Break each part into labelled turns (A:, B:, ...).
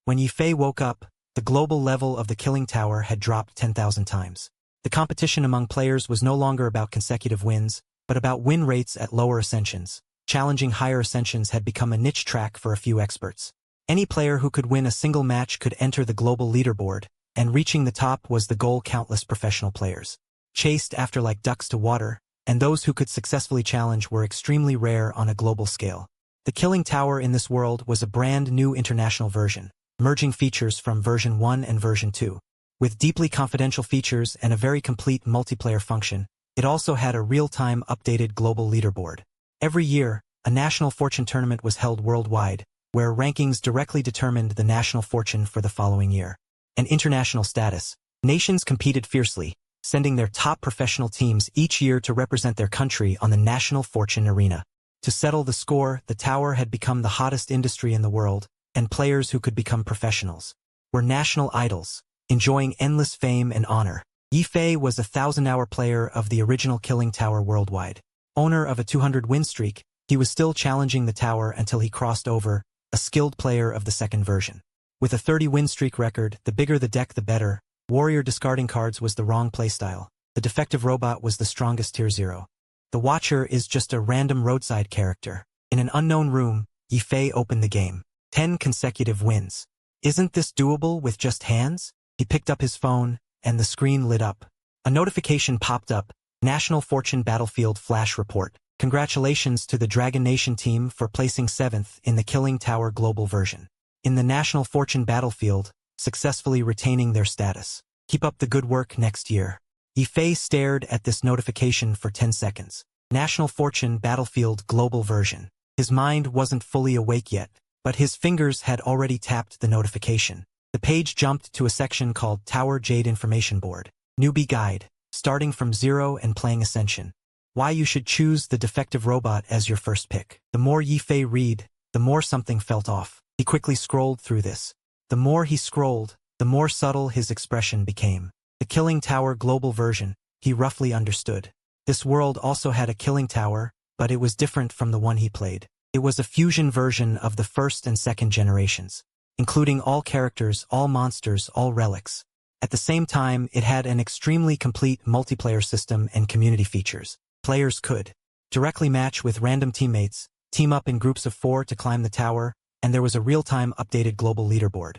A: When Yifei woke up, the global level of the killing tower had dropped 10,000 times. The competition among players was no longer about consecutive wins, but about win rates at lower ascensions. Challenging higher ascensions had become a niche track for a few experts. Any player who could win a single match could enter the global leaderboard, and reaching the top was the goal countless professional players chased after like ducks to water, and those who could successfully challenge were extremely rare on a global scale. The killing tower in this world was a brand new international version, merging features from version 1 and version 2. With deeply confidential features and a very complete multiplayer function, it also had a real-time updated global leaderboard. Every year, a national fortune tournament was held worldwide, where rankings directly determined the national fortune for the following year. And international status. Nations competed fiercely, sending their top professional teams each year to represent their country on the national fortune arena. To settle the score, the tower had become the hottest industry in the world, and players who could become professionals were national idols, enjoying endless fame and honor. Yifei was a 1,000-hour player of the original killing tower worldwide. Owner of a 200-win streak, he was still challenging the tower until he crossed over, a skilled player of the second version. With a 30-win streak record, the bigger the deck the better. Warrior discarding cards was the wrong playstyle. The defective robot was the strongest tier 0. The Watcher is just a random roadside character. In an unknown room, Yifei opened the game. 10 consecutive wins. Isn't this doable with just hands? He picked up his phone, and the screen lit up. A notification popped up. National Fortune Battlefield Flash Report. Congratulations to the Dragon Nation team for placing 7th in the Killing Tower Global version. In the National Fortune Battlefield, successfully retaining their status. Keep up the good work next year. Yifei stared at this notification for 10 seconds. National Fortune Battlefield Global version. His mind wasn't fully awake yet, but his fingers had already tapped the notification. The page jumped to a section called Tower Jade Information Board. Newbie Guide. Starting from 0 and playing Ascension. Why you should choose the defective robot as your first pick. The more Yifei read, the more something felt off. He quickly scrolled through this. The more he scrolled, the more subtle his expression became. The Killing Tower Global version, he roughly understood. This world also had a Killing Tower, but it was different from the one he played. It was a fusion version of the first and second generations, including all characters, all monsters, all relics. At the same time, it had an extremely complete multiplayer system and community features. Players could directly match with random teammates, team up in groups of 4 to climb the tower, and there was a real-time updated global leaderboard.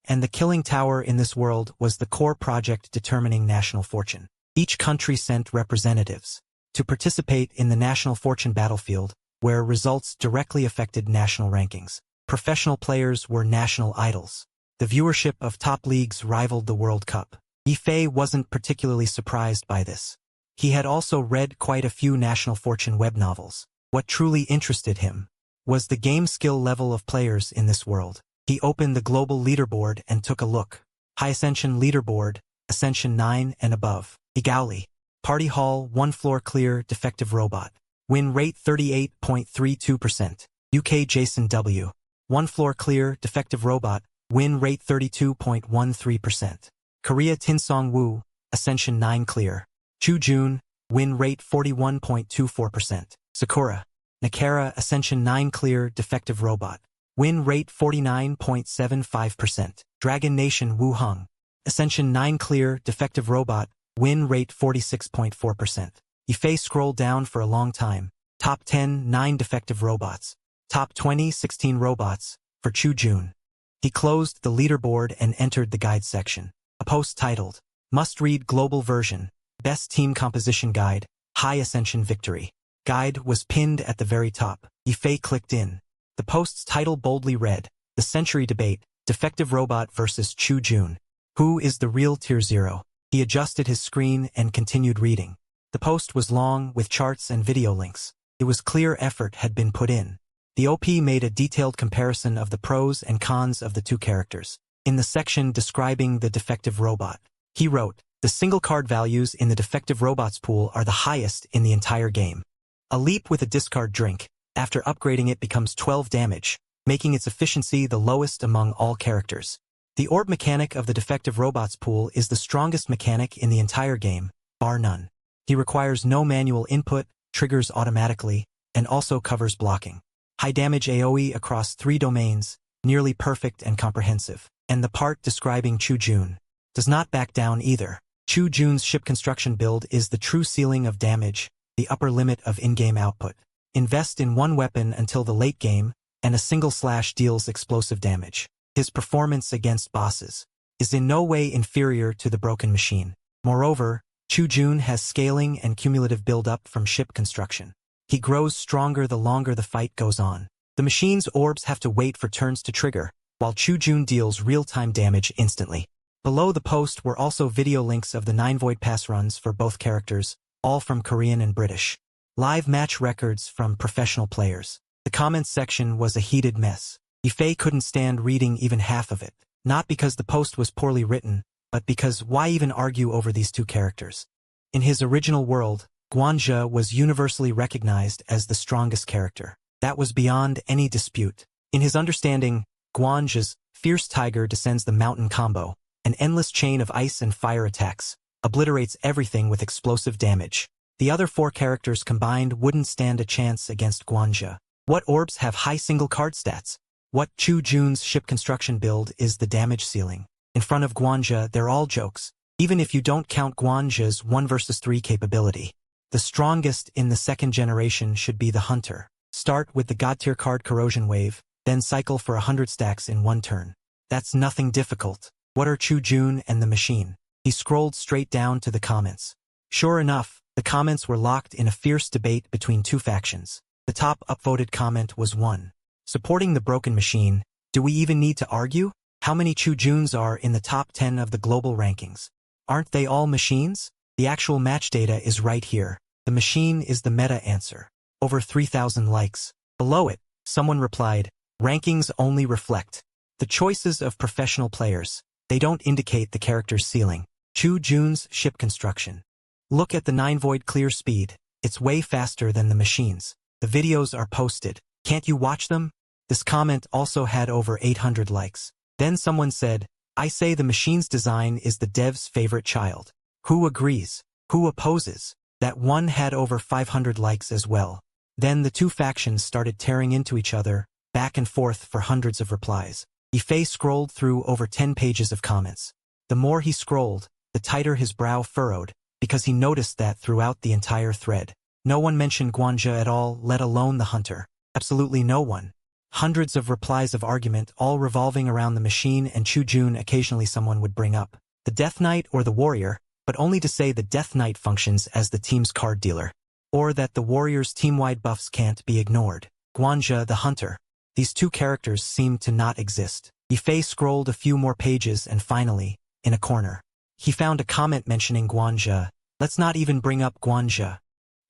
A: And the Killing Tower in this world was the core project determining national fortune. Each country sent representatives to participate in the National Fortune Battlefield, where results directly affected national rankings. Professional players were national idols. The viewership of top leagues rivaled the World Cup. Yifei wasn't particularly surprised by this. He had also read quite a few National Fortune web novels. What truly interested him was the game skill level of players in this world. He opened the global leaderboard and took a look. High Ascension leaderboard, Ascension 9 and above. Igauli. Party Hall, 1 floor clear, defective robot. Win rate 38.32%. UK Jason W. 1 floor clear, defective robot. Win rate 32.13%. Korea Tinsong Woo, Ascension 9 clear. Chu Jun, win rate 41.24%. Sakura. Nakara, Ascension 9 clear, defective robot. Win rate 49.75%. Dragon Nation Wu Hung. Ascension 9 clear, defective robot. Win rate 46.4%. Yifei scrolled down for a long time. Top 10, 9 defective robots. Top 20, 16 robots, for Chu Jun. He closed the leaderboard and entered the guide section. A post titled, Must Read Global Version, Best Team Composition Guide, High Ascension Victory. Guide was pinned at the very top. Yifei clicked in. The post's title boldly read, The Century Debate, Defective Robot versus Chu Jun. Who is the real Tier 0? He adjusted his screen and continued reading. The post was long, with charts and video links. It was clear effort had been put in. The OP made a detailed comparison of the pros and cons of the two characters. In the section describing the defective robot, he wrote, The single card values in the defective robots pool are the highest in the entire game. A leap with a discard drink, after upgrading it becomes 12 damage, making its efficiency the lowest among all characters. The orb mechanic of the defective robots pool is the strongest mechanic in the entire game, bar none. He requires no manual input, triggers automatically, and also covers blocking. High damage AoE across 3 domains, nearly perfect and comprehensive. And the part describing Chu Jun does not back down either. Chu Jun's ship construction build is the true ceiling of damage, the upper limit of in-game output. Invest in one weapon until the late game, and a single slash deals explosive damage. His performance against bosses is in no way inferior to the broken machine. Moreover, Chu Jun has scaling and cumulative build-up from ship construction. He grows stronger the longer the fight goes on. The machine's orbs have to wait for turns to trigger, while Chu Jun deals real-time damage instantly. Below the post were also video links of the 9 Void Pass runs for both characters, all from Korean and British. Live match records from professional players. The comments section was a heated mess. Yifei couldn't stand reading even half of it. Not because the post was poorly written, but because why even argue over these two characters? In his original world, Guanzhe was universally recognized as the strongest character. That was beyond any dispute. In his understanding, Guanzhe's Fierce Tiger descends the mountain combo, an endless chain of ice and fire attacks, obliterates everything with explosive damage. The other 4 characters combined wouldn't stand a chance against Guanzhe. What orbs have high single card stats? What Chu Jun's ship construction build is the damage ceiling? In front of Guanzhe, they're all jokes, even if you don't count Guanzhe's 1 versus 3 capability. The strongest in the second generation should be the Hunter. Start with the God-tier card Corrosion Wave, then cycle for 100 stacks in 1 turn. That's nothing difficult. What are Chu Jun and the machine? He scrolled straight down to the comments. Sure enough, the comments were locked in a fierce debate between 2 factions. The top upvoted comment was 1. Supporting the broken machine. Do we even need to argue? How many Chu Juns are in the top 10 of the global rankings? Aren't they all machines? The actual match data is right here. The machine is the meta answer. Over 3,000 likes. Below it, someone replied, rankings only reflect the choices of professional players. They don't indicate the character's ceiling. Chu Jun's ship construction. Look at the 9 Void clear speed. It's way faster than the machine's. The videos are posted. Can't you watch them? This comment also had over 800 likes. Then someone said, I say the machine's design is the dev's favorite child. Who agrees? Who opposes? That one had over 500 likes as well. Then the 2 factions started tearing into each other, back and forth for hundreds of replies. Yifei scrolled through over 10 pages of comments. The more he scrolled, the tighter his brow furrowed, because he noticed that throughout the entire thread. No one mentioned Guanzhe at all, let alone the Hunter. Absolutely no one. Hundreds of replies of argument, all revolving around the machine and Chu Jun. Occasionally someone would bring up the Death Knight or the Warrior, but only to say the Death Knight functions as the team's card dealer. Or that the Warrior's team-wide buffs can't be ignored. Guanzhe the Hunter. These 2 characters seemed to not exist. Yifei scrolled a few more pages and finally, in a corner, he found a comment mentioning Guanzhe. Let's not even bring up Guanzhe.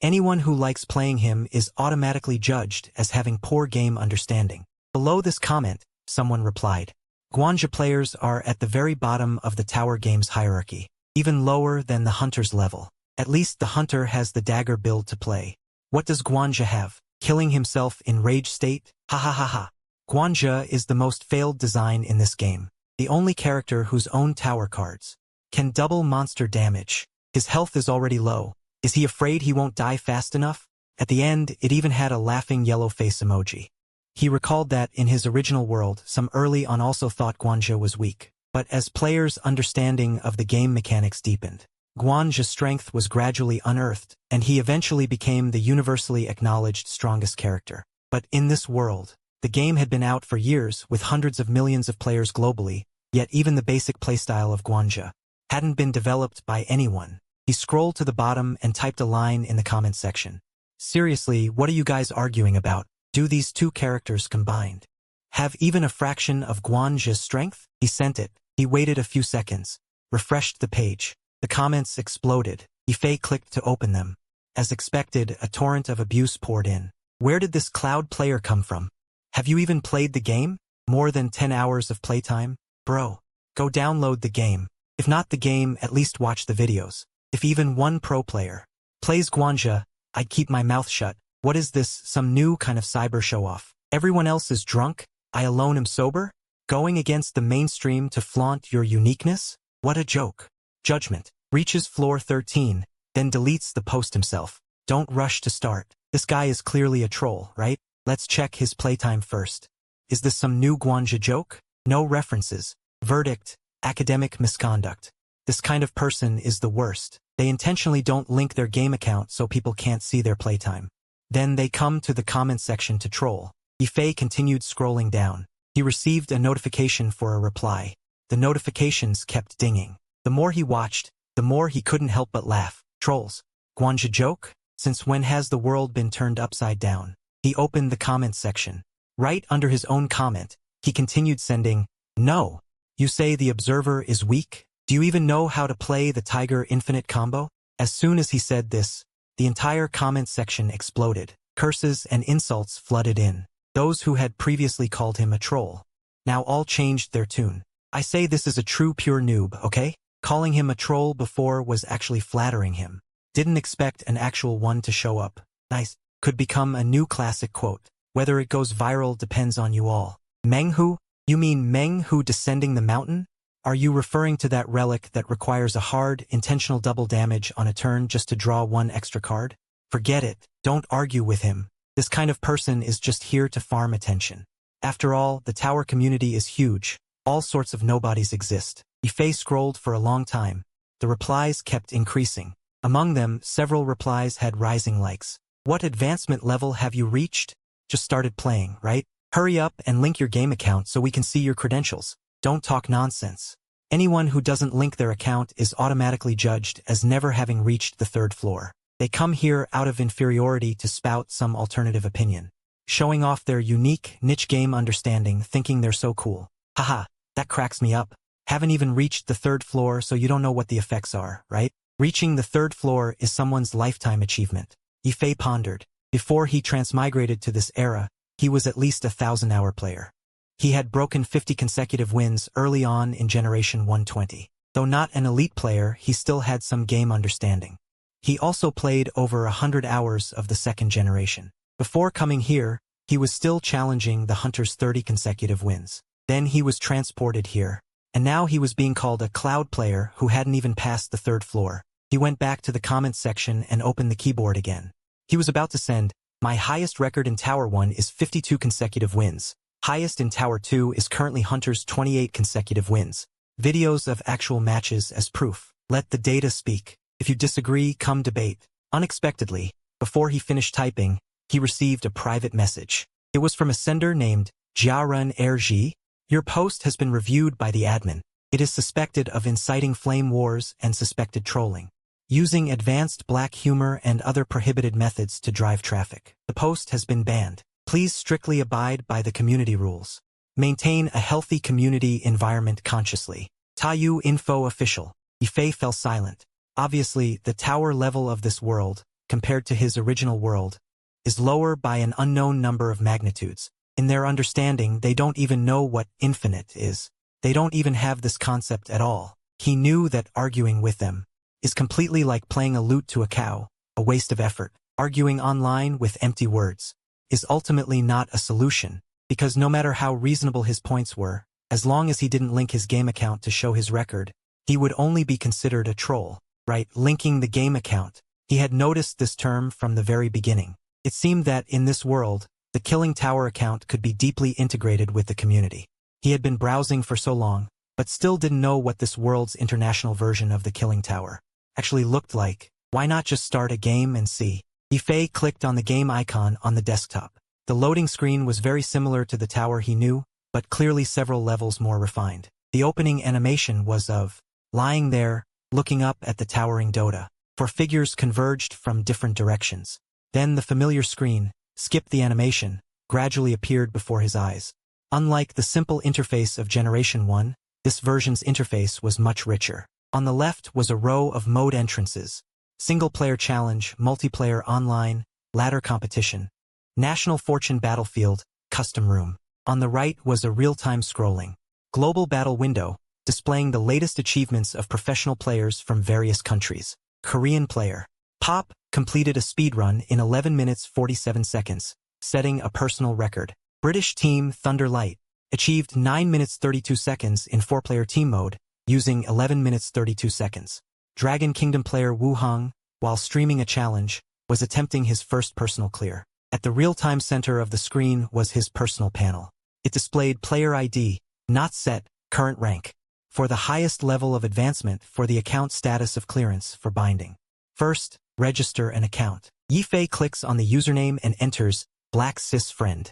A: Anyone who likes playing him is automatically judged as having poor game understanding. Below this comment, someone replied, Guanzhe players are at the very bottom of the tower game's hierarchy, even lower than the Hunter's level. At least the Hunter has the dagger build to play. What does Guanzhe have? Killing himself in rage state? Ha ha ha ha. Guanzhe is the most failed design in this game. The only character whose own tower cards can double monster damage. His health is already low. Is he afraid he won't die fast enough? At the end, it even had a laughing yellow face emoji. He recalled that in his original world, some early on also thought Guanzhe was weak. But as players' understanding of the game mechanics deepened, Guanzhe's strength was gradually unearthed, and he eventually became the universally acknowledged strongest character. But in this world, the game had been out for years with hundreds of millions of players globally, yet even the basic playstyle of Guanzhe hadn't been developed by anyone. He scrolled to the bottom and typed a line in the comment section. Seriously, what are you guys arguing about? Do these 2 characters combined have even a fraction of Guanzhe's strength? He sent it. He waited a few seconds, refreshed the page. The comments exploded. Yifei clicked to open them. As expected, a torrent of abuse poured in. Where did this cloud player come from? Have you even played the game? More than 10 hours of playtime? Bro, go download the game. If not the game, at least watch the videos. If even one pro player plays Guanzhe, I'd keep my mouth shut. What is this, some new kind of cyber show-off? Everyone else is drunk? I alone am sober? Going against the mainstream to flaunt your uniqueness? What a joke. Judgment. Reaches floor 13, then deletes the post himself. Don't rush to start. This guy is clearly a troll, right? Let's check his playtime first. Is this some new Guanja joke? No references. Verdict: academic misconduct. This kind of person is the worst. They intentionally don't link their game account so people can't see their playtime. Then they come to the comment section to troll. Yifei continued scrolling down. He received a notification for a reply. The notifications kept dinging. The more he watched, the more he couldn't help but laugh. Trolls. Guanja joke? Since when has the world been turned upside down? He opened the comments section. Right under his own comment, he continued sending, "No. You say the observer is weak? Do you even know how to play the Tiger Infinite combo?" As soon as he said this, the entire comment section exploded. Curses and insults flooded in. Those who had previously called him a troll now all changed their tune. I say this is a true pure noob, okay? Calling him a troll before was actually flattering him. Didn't expect an actual one to show up. Nice. Could become a new classic quote. Whether it goes viral depends on you all. Meng Hu? You mean Meng Hu descending the mountain? Are you referring to that relic that requires a hard, intentional double damage on a turn just to draw one extra card? Forget it. Don't argue with him. This kind of person is just here to farm attention. After all, the tower community is huge. All sorts of nobodies exist. Yifei scrolled for a long time. The replies kept increasing. Among them, several replies had rising likes. What advancement level have you reached? Just started playing, right? Hurry up and link your game account so we can see your credentials. Don't talk nonsense. Anyone who doesn't link their account is automatically judged as never having reached the 3rd floor. They come here out of inferiority to spout some alternative opinion, showing off their unique, niche game understanding, thinking they're so cool. Haha, that cracks me up. Haven't even reached the 3rd floor, so you don't know what the effects are, right? Reaching the 3rd floor is someone's lifetime achievement. Yifei pondered. Before he transmigrated to this era, he was at least a 1,000-hour player. He had broken 50 consecutive wins early on in Generation 120. Though not an elite player, he still had some game understanding. He also played over 100 hours of the 2nd generation. Before coming here, he was still challenging the Hunter's 30 consecutive wins. Then he was transported here, and now he was being called a cloud player who hadn't even passed the 3rd floor. He went back to the comments section and opened the keyboard again. He was about to send, "My highest record in Tower 1 is 52 consecutive wins. Highest in Tower 2 is currently Hunter's 28 consecutive wins. Videos of actual matches as proof. Let the data speak. If you disagree, come debate." Unexpectedly, before he finished typing, he received a private message. It was from a sender named Jiarun Erji. "Your post has been reviewed by the admin. It is suspected of inciting flame wars and suspected trolling, using advanced black humor and other prohibited methods to drive traffic. The post has been banned. Please strictly abide by the community rules. Maintain a healthy community environment consciously. Taiyu Info Official." Yifei fell silent. Obviously, the tower level of this world, compared to his original world, is lower by an unknown number of magnitudes. In their understanding, they don't even know what infinite is. They don't even have this concept at all. He knew that arguing with them is completely like playing a lute to a cow, a waste of effort. Arguing online with empty words is ultimately not a solution, because no matter how reasonable his points were, as long as he didn't link his game account to show his record, he would only be considered a troll. Right, linking the game account. He had noticed this term from the very beginning. It seemed that in this world, the Killing Tower account could be deeply integrated with the community. He had been browsing for so long, but still didn't know what this world's international version of the Killing Tower actually looked like. Why not just start a game and see? Yifei clicked on the game icon on the desktop. The loading screen was very similar to the tower he knew, but clearly several levels more refined. The opening animation was of lying there, looking up at the towering Dota, for figures converged from different directions. Then the familiar screen, skipped the animation, gradually appeared before his eyes. Unlike the simple interface of Generation 1, this version's interface was much richer. On the left was a row of mode entrances: single-player challenge, multiplayer online, ladder competition, national fortune battlefield, custom room. On the right was a real-time scrolling global battle window, displaying the latest achievements of professional players from various countries. Korean player Pop completed a speedrun in 11 minutes 47 seconds, setting a personal record. British team Thunder Light achieved 9 minutes 32 seconds in 4-player team mode, using 11 minutes 32 seconds. Dragon Kingdom player Wu Hong, while streaming a challenge, was attempting his first personal clear. At the real-time center of the screen was his personal panel. It displayed player ID, not set, current rank. For the highest level of advancement for the account status of clearance for binding. First, register an account. Yifei clicks on the username and enters Black Cis Friend.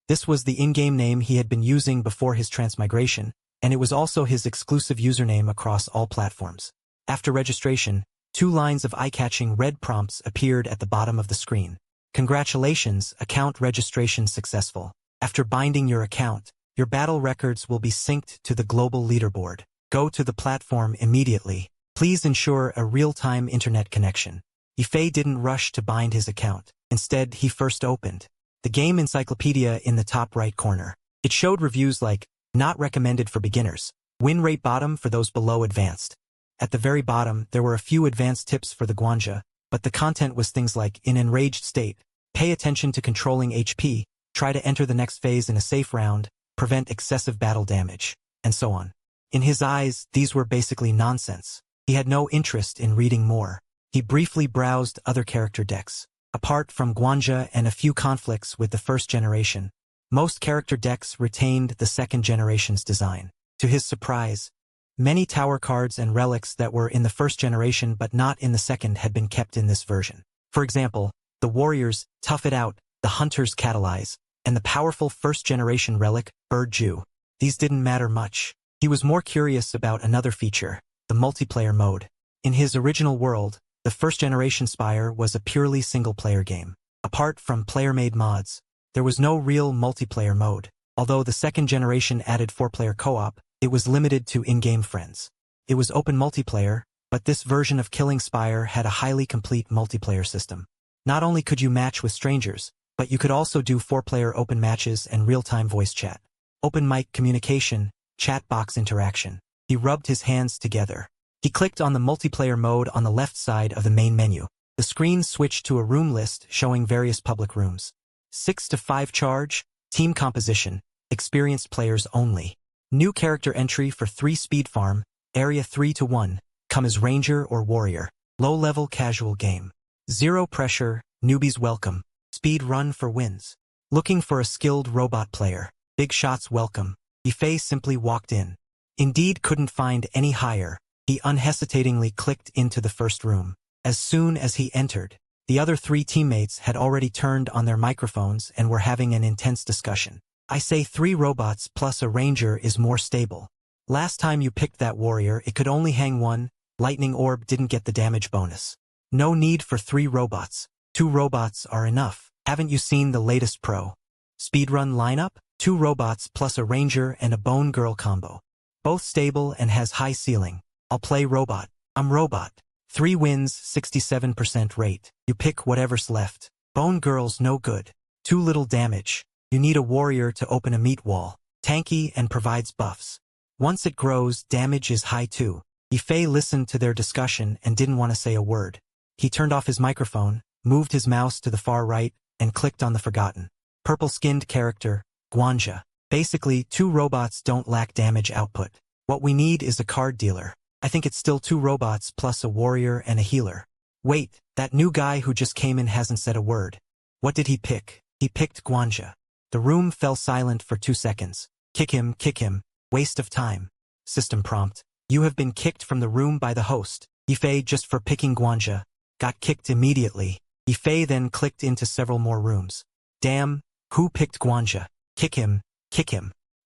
A: This was the in-game name he had been using before his transmigration, and it was also his exclusive username across all platforms. After registration, 2 lines of eye-catching red prompts appeared at the bottom of the screen. Congratulations, account registration successful. After binding your account, your battle records will be synced to the global leaderboard. Go to the platform immediately. Please ensure a real-time internet connection. Yifei didn't rush to bind his account. Instead, he first opened the game encyclopedia in the top right corner. It showed reviews like, not recommended for beginners, win rate bottom for those below advanced. At the very bottom, there were a few advanced tips for the Guanja, but the content was things like, in enraged state, pay attention to controlling HP, try to enter the next phase in a safe round, prevent excessive battle damage, and so on. In his eyes, these were basically nonsense. He had no interest in reading more. He briefly browsed other character decks. Apart from Guanja and a few conflicts with the first generation, most character decks retained the second generation's design. To his surprise, many tower cards and relics that were in the first generation but not in the second had been kept in this version. For example, the warriors, Tough It Out, the hunters, Catalyze, and the powerful first-generation relic, Bird Jew. These didn't matter much. He was more curious about another feature, the multiplayer mode. In his original world, the first-generation Spire was a purely single-player game. Apart from player-made mods, there was no real multiplayer mode. Although the second generation added 4-player co-op, it was limited to in-game friends. It was open multiplayer, but this version of Killing Spire had a highly complete multiplayer system. Not only could you match with strangers, but you could also do 4-player open matches and real-time voice chat. Open mic communication, chat box interaction. He rubbed his hands together. He clicked on the multiplayer mode on the left side of the main menu. The screen switched to a room list showing various public rooms. 6 to 5 charge, team composition, experienced players only. New character entry for 3 speed farm, area 3 to 1, come as ranger or warrior. Low-level casual game. 0 pressure, newbies welcome. Speed run for wins. Looking for a skilled robot player. Big shots welcome. Yifei simply walked in. Indeed couldn't find any higher. He unhesitatingly clicked into the first room. As soon as he entered, the other 3 teammates had already turned on their microphones and were having an intense discussion. I say 3 robots plus a ranger is more stable. Last time you picked that warrior, it could only hang 1, lightning orb didn't get the damage bonus. No need for 3 robots. 2 robots are enough. Haven't you seen the latest pro speedrun lineup? 2 robots plus a ranger and a bone girl combo. Both stable and has high ceiling. I'll play robot. I'm robot. 3 wins, 67% rate. You pick whatever's left. Bone girl's no good. Too little damage. You need a warrior to open a meat wall. Tanky and provides buffs. Once it grows, damage is high too. Yifei listened to their discussion and didn't want to say a word. He turned off his microphone, moved his mouse to the far right, and clicked on the forgotten purple-skinned character, Guanja. Basically, 2 robots don't lack damage output. What we need is a card dealer. I think it's still 2 robots plus a warrior and a healer. Wait, that new guy who just came in hasn't said a word. What did he pick? He picked Guanja. The room fell silent for 2 seconds. Kick him, waste of time. System prompt. You have been kicked from the room by the host. Yifei, just for picking Guanja, got kicked immediately. Yifei then clicked into several more rooms. Damn, who picked Guanja? Kick him.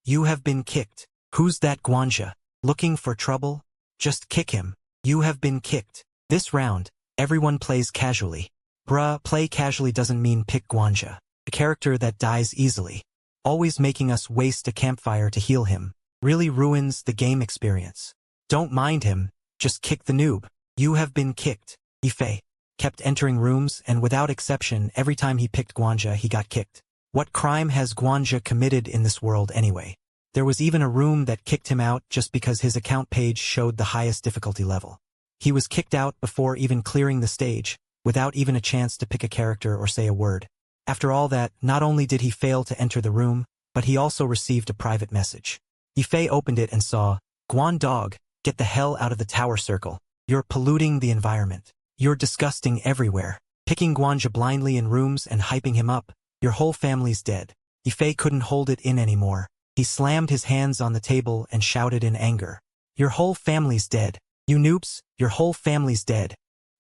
A: You have been kicked. Who's that Guanja? Looking for trouble? Just kick him. You have been kicked. This round, everyone plays casually. Bruh, play casually doesn't mean pick Guanja, a character that dies easily. Always making us waste a campfire to heal him. Really ruins the game experience. Don't mind him, just kick the noob. You have been kicked. Yifei kept entering rooms, and without exception, every time he picked Guanja, he got kicked. What crime has Guanja committed in this world anyway? There was even a room that kicked him out just because his account page showed the highest difficulty level. He was kicked out before even clearing the stage, without even a chance to pick a character or say a word. After all that, not only did he fail to enter the room, but he also received a private message. Yifei opened it and saw, Guan dog, get the hell out of the tower circle. You're polluting the environment. You're disgusting everywhere. Picking Guanja blindly in rooms and hyping him up, your whole family's dead. Yifei couldn't hold it in anymore. He slammed his hands on the table and shouted in anger. Your whole family's dead. You noobs, your whole family's dead.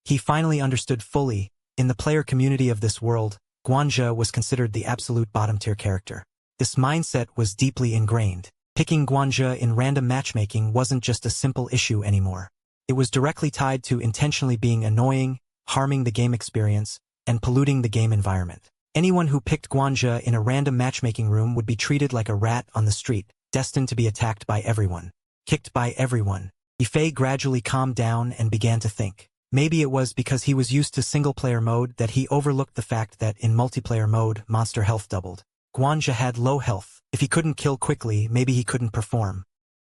A: He finally understood fully. In the player community of this world, Guanja was considered the absolute bottom-tier character. This mindset was deeply ingrained. Picking Guanja in random matchmaking wasn't just a simple issue anymore. It was directly tied to intentionally being annoying, harming the game experience, and polluting the game environment. Anyone who picked Guanja in a random matchmaking room would be treated like a rat on the street, destined to be attacked by everyone. Kicked by everyone. Yifei gradually calmed down and began to think. Maybe it was because he was used to single-player mode that he overlooked the fact that in multiplayer mode, monster health doubled. Guanja had low health. If he couldn't kill quickly, maybe he couldn't perform.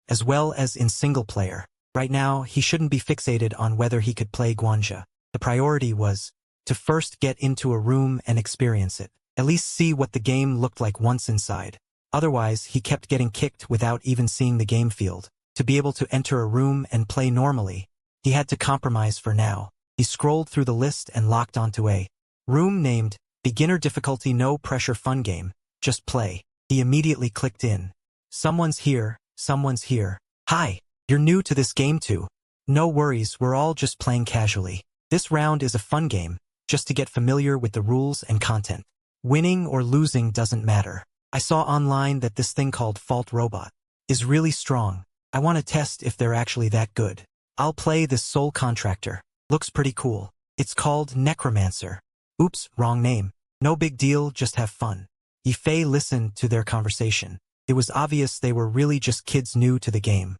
A: As well as in single-player. Right now, he shouldn't be fixated on whether he could play Guanja. The priority was to first get into a room and experience it. At least see what the game looked like once inside. Otherwise, he kept getting kicked without even seeing the game field. To be able to enter a room and play normally, he had to compromise for now. He scrolled through the list and locked onto a room named Beginner Difficulty No Pressure Fun Game. Just play. He immediately clicked in. Someone's here, someone's here. Hi, you're new to this game too. No worries, we're all just playing casually. This round is a fun game, just to get familiar with the rules and content. Winning or losing doesn't matter. I saw online that this thing called Fault Robot is really strong. I want to test if they're actually that good. I'll play this Soul Contractor. Looks pretty cool. It's called Necromancer. Oops, wrong name. No big deal, just have fun. Yifei listened to their conversation. It was obvious they were really just kids new to the game.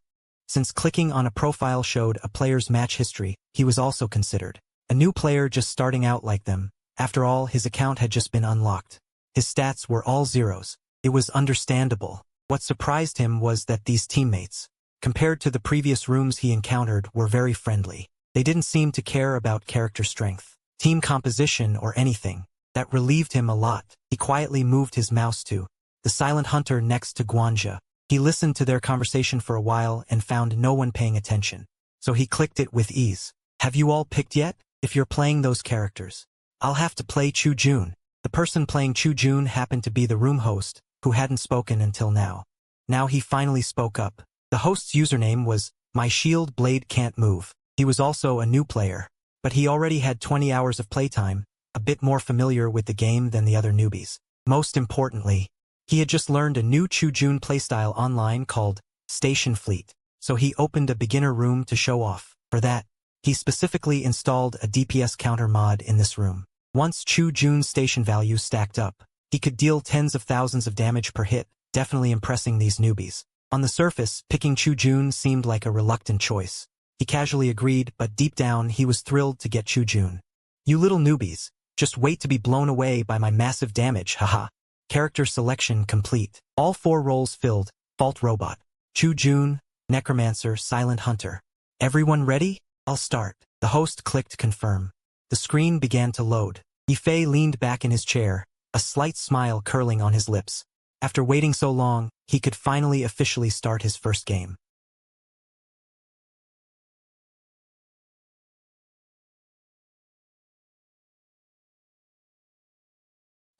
A: Since clicking on a profile showed a player's match history, he was also considered a new player just starting out like them. After all, his account had just been unlocked. His stats were all zeros. It was understandable. What surprised him was that these teammates, compared to the previous rooms he encountered, were very friendly. They didn't seem to care about character strength, team composition, or anything. That relieved him a lot. He quietly moved his mouse to the silent hunter next to Guanja. He listened to their conversation for a while and found no one paying attention. So he clicked it with ease. Have you all picked yet? If you're playing those characters, I'll have to play Chu Jun. The person playing Chu Jun happened to be the room host, who hadn't spoken until now. Now he finally spoke up. The host's username was My Shield Blade Can't Move. He was also a new player, but he already had 20 hours of playtime, a bit more familiar with the game than the other newbies. Most importantly, he had just learned a new Chu Jun playstyle online called Station Fleet, so he opened a beginner room to show off. For that, he specifically installed a DPS counter mod in this room. Once Chu Jun's station value stacked up, he could deal tens of thousands of damage per hit, definitely impressing these newbies. On the surface, picking Chu Jun seemed like a reluctant choice. He casually agreed, but deep down he was thrilled to get Chu Jun. You little newbies, just wait to be blown away by my massive damage, haha. Character selection complete. All 4 roles filled: Fault Robot, Chu Jun, Necromancer, Silent Hunter. Everyone ready? I'll start. The host clicked confirm. The screen began to load. Yifei leaned back in his chair, a slight smile curling on his lips. After waiting so long, he could finally officially start his first game.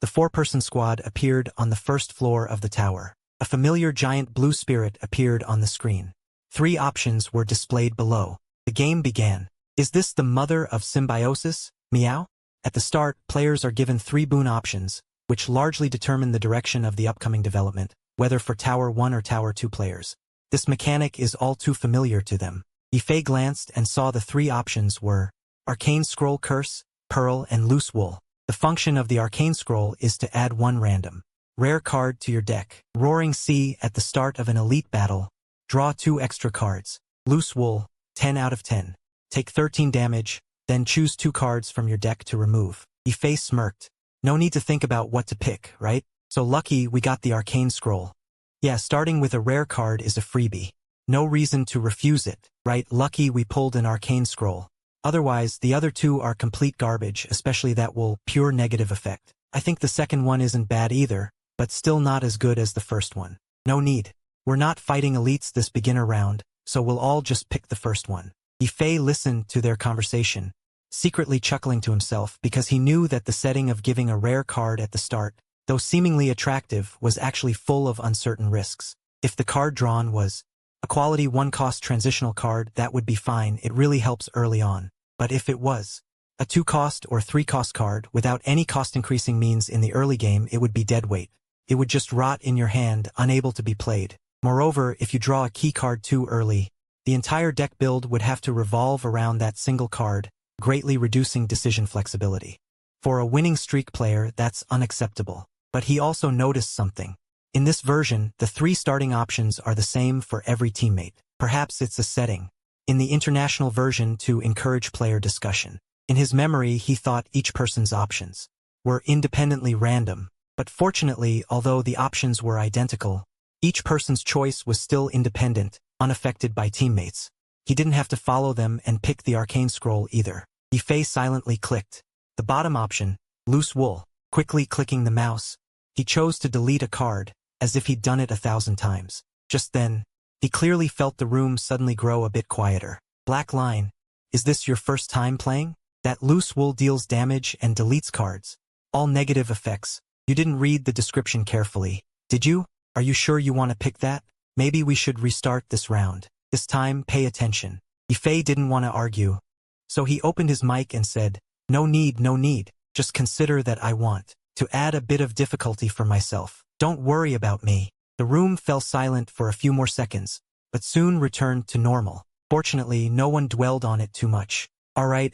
A: The 4-person squad appeared on the first floor of the tower. A familiar giant blue spirit appeared on the screen. 3 options were displayed below. The game began. Is this the mother of symbiosis? Meow? At the start, players are given 3 boon options, which largely determine the direction of the upcoming development, whether for Tower 1 or Tower 2 players. This mechanic is all too familiar to them. Yifei glanced and saw the 3 options were Arcane Scroll Curse, Pearl, and Loose Wool. The function of the Arcane Scroll is to add 1 random rare card to your deck. Roaring Sea at the start of an elite battle. Draw 2 extra cards. Loose Wool, 10 out of 10. Take 13 damage, then choose 2 cards from your deck to remove. Yifei smirked. No need to think about what to pick, right? So lucky we got the Arcane Scroll. Yeah, starting with a rare card is a freebie. No reason to refuse it, right? Lucky we pulled an Arcane Scroll. Otherwise, the other 2 are complete garbage, especially that wool, pure negative effect. I think the second one isn't bad either, but still not as good as the first one. No need. We're not fighting elites this beginner round, so we'll all just pick the first one. Yifei listened to their conversation, secretly chuckling to himself because he knew that the setting of giving a rare card at the start though seemingly attractive, was actually full of uncertain risks. If the card drawn was a quality 1-cost transitional card, that would be fine, it really helps early on. But if it was a 2-cost or 3-cost card without any cost-increasing means in the early game, it would be deadweight. It would just rot in your hand, unable to be played. Moreover, if you draw a key card too early, the entire deck build would have to revolve around that single card, greatly reducing decision flexibility. For a winning streak player, that's unacceptable. But he also noticed something. In this version, the 3 starting options are the same for every teammate. Perhaps it's a setting in the international version to encourage player discussion. In his memory, he thought each person's options were independently random, but fortunately, although the options were identical, each person's choice was still independent, unaffected by teammates. He didn't have to follow them and pick the arcane scroll either. Yifei silently clicked the bottom option, loose wool. Quickly clicking the mouse, he chose to delete a card, as if he'd done it 1,000 times. Just then, he clearly felt the room suddenly grow a bit quieter. Black line. Is this your first time playing? That loose wool deals damage and deletes cards. All negative effects. You didn't read the description carefully, did you? Are you sure you want to pick that? Maybe we should restart this round. This time, pay attention. Yifei didn't want to argue, so he opened his mic and said, no need, no need. Just consider that I want to add a bit of difficulty for myself. Don't worry about me. The room fell silent for a few more seconds, but soon returned to normal. Fortunately, no one dwelled on it too much. All right,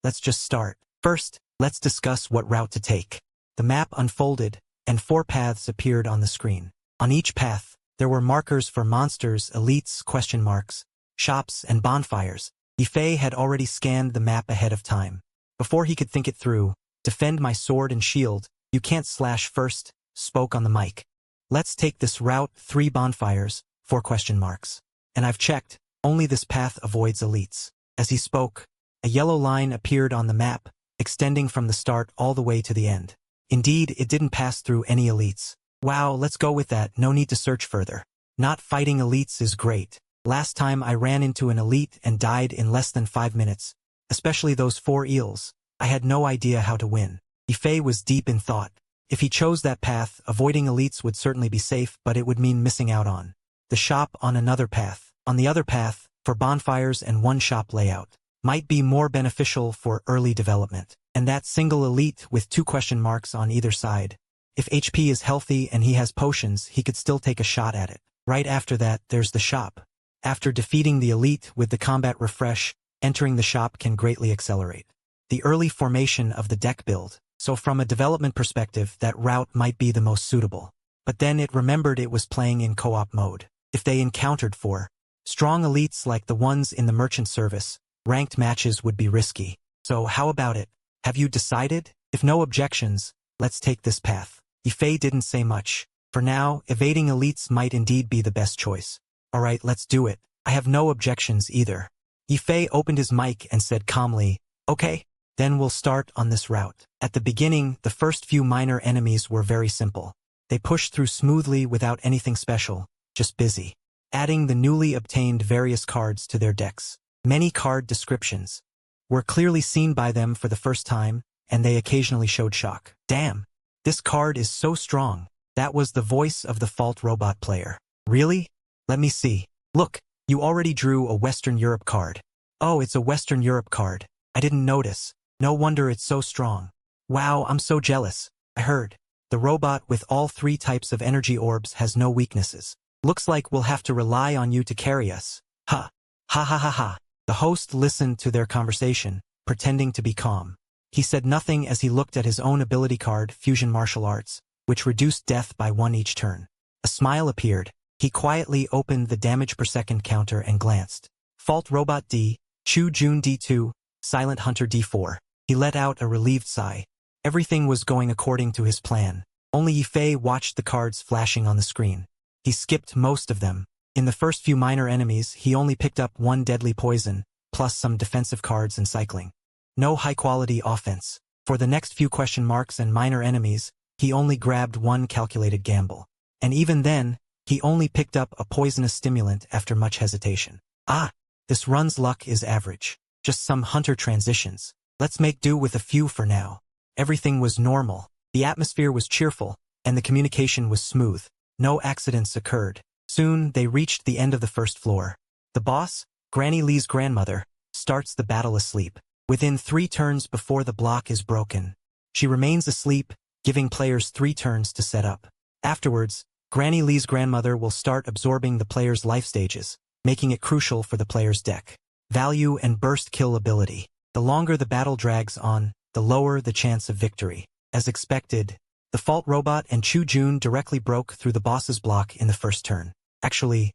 A: let's just start. First, let's discuss what route to take. The map unfolded, and 4 paths appeared on the screen. On each path, there were markers for monsters, elites, question marks, shops, and bonfires. Yifei had already scanned the map ahead of time. Before he could think it through, defend my sword and shield, you can't slash first, spoke on the mic. Let's take this route, 3 bonfires, 4 question marks. And I've checked, only this path avoids elites. As he spoke, a yellow line appeared on the map, extending from the start all the way to the end. Indeed, it didn't pass through any elites. Wow, let's go with that, no need to search further. Not fighting elites is great. Last time I ran into an elite and died in less than 5 minutes. Especially those 4 eels. I had no idea how to win. Yifei was deep in thought. If he chose that path, avoiding elites would certainly be safe, but it would mean missing out on the shop on another path. On the other path, for bonfires and 1 shop layout, might be more beneficial for early development. And that single elite with 2 question marks on either side. If HP is healthy and he has potions, he could still take a shot at it. Right after that, there's the shop. After defeating the elite with the combat refresh, entering the shop can greatly accelerate the early formation of the deck build. So from a development perspective, that route might be the most suitable. But then it remembered it was playing in co-op mode. If they encountered 4 strong elites like the ones in the merchant service, ranked matches would be risky. So how about it? Have you decided? If no objections, let's take this path. Yifei didn't say much. For now, evading elites might indeed be the best choice. Alright, let's do it. I have no objections either. Yifei opened his mic and said calmly, okay, then we'll start on this route. At the beginning, the first few minor enemies were very simple. They pushed through smoothly without anything special, just busy adding the newly obtained various cards to their decks. Many card descriptions were clearly seen by them for the first time, and they occasionally showed shock. Damn, this card is so strong. That was the voice of the Fault Robot player. Really? Let me see. Look, you already drew a Western Europe card. Oh, it's a Western Europe card. I didn't notice. No wonder it's so strong. Wow, I'm so jealous. I heard. The robot with all 3 types of energy orbs has no weaknesses. Looks like we'll have to rely on you to carry us. Ha. Ha ha ha ha. The host listened to their conversation, pretending to be calm. He said nothing as he looked at his own ability card, Fusion Martial Arts, which reduced death by 1 each turn. A smile appeared. He quietly opened the damage per second counter and glanced. Fault Robot D, Chu Jun D2, Silent Hunter D4. He let out a relieved sigh. Everything was going according to his plan. Only Yifei watched the cards flashing on the screen. He skipped most of them. In the first few minor enemies, he only picked up 1 deadly poison, plus some defensive cards and cycling. No high-quality offense. For the next few question marks and minor enemies, he only grabbed 1 calculated gamble. And even then, he only picked up a poisonous stimulant after much hesitation. Ah, this run's luck is average. Just some hunter transitions. Let's make do with a few for now. Everything was normal. The atmosphere was cheerful, and the communication was smooth. No accidents occurred. Soon, they reached the end of the first floor. The boss, Granny Lee's grandmother, starts the battle asleep. Within 3 turns before the block is broken. She remains asleep, giving players 3 turns to set up. Afterwards, Granny Lee's grandmother will start absorbing the player's life stages, making it crucial for the player's deck. Value and burst kill ability. The longer the battle drags on, the lower the chance of victory. As expected, the Fault Robot and Chu Jun directly broke through the boss's block in the first turn. Actually,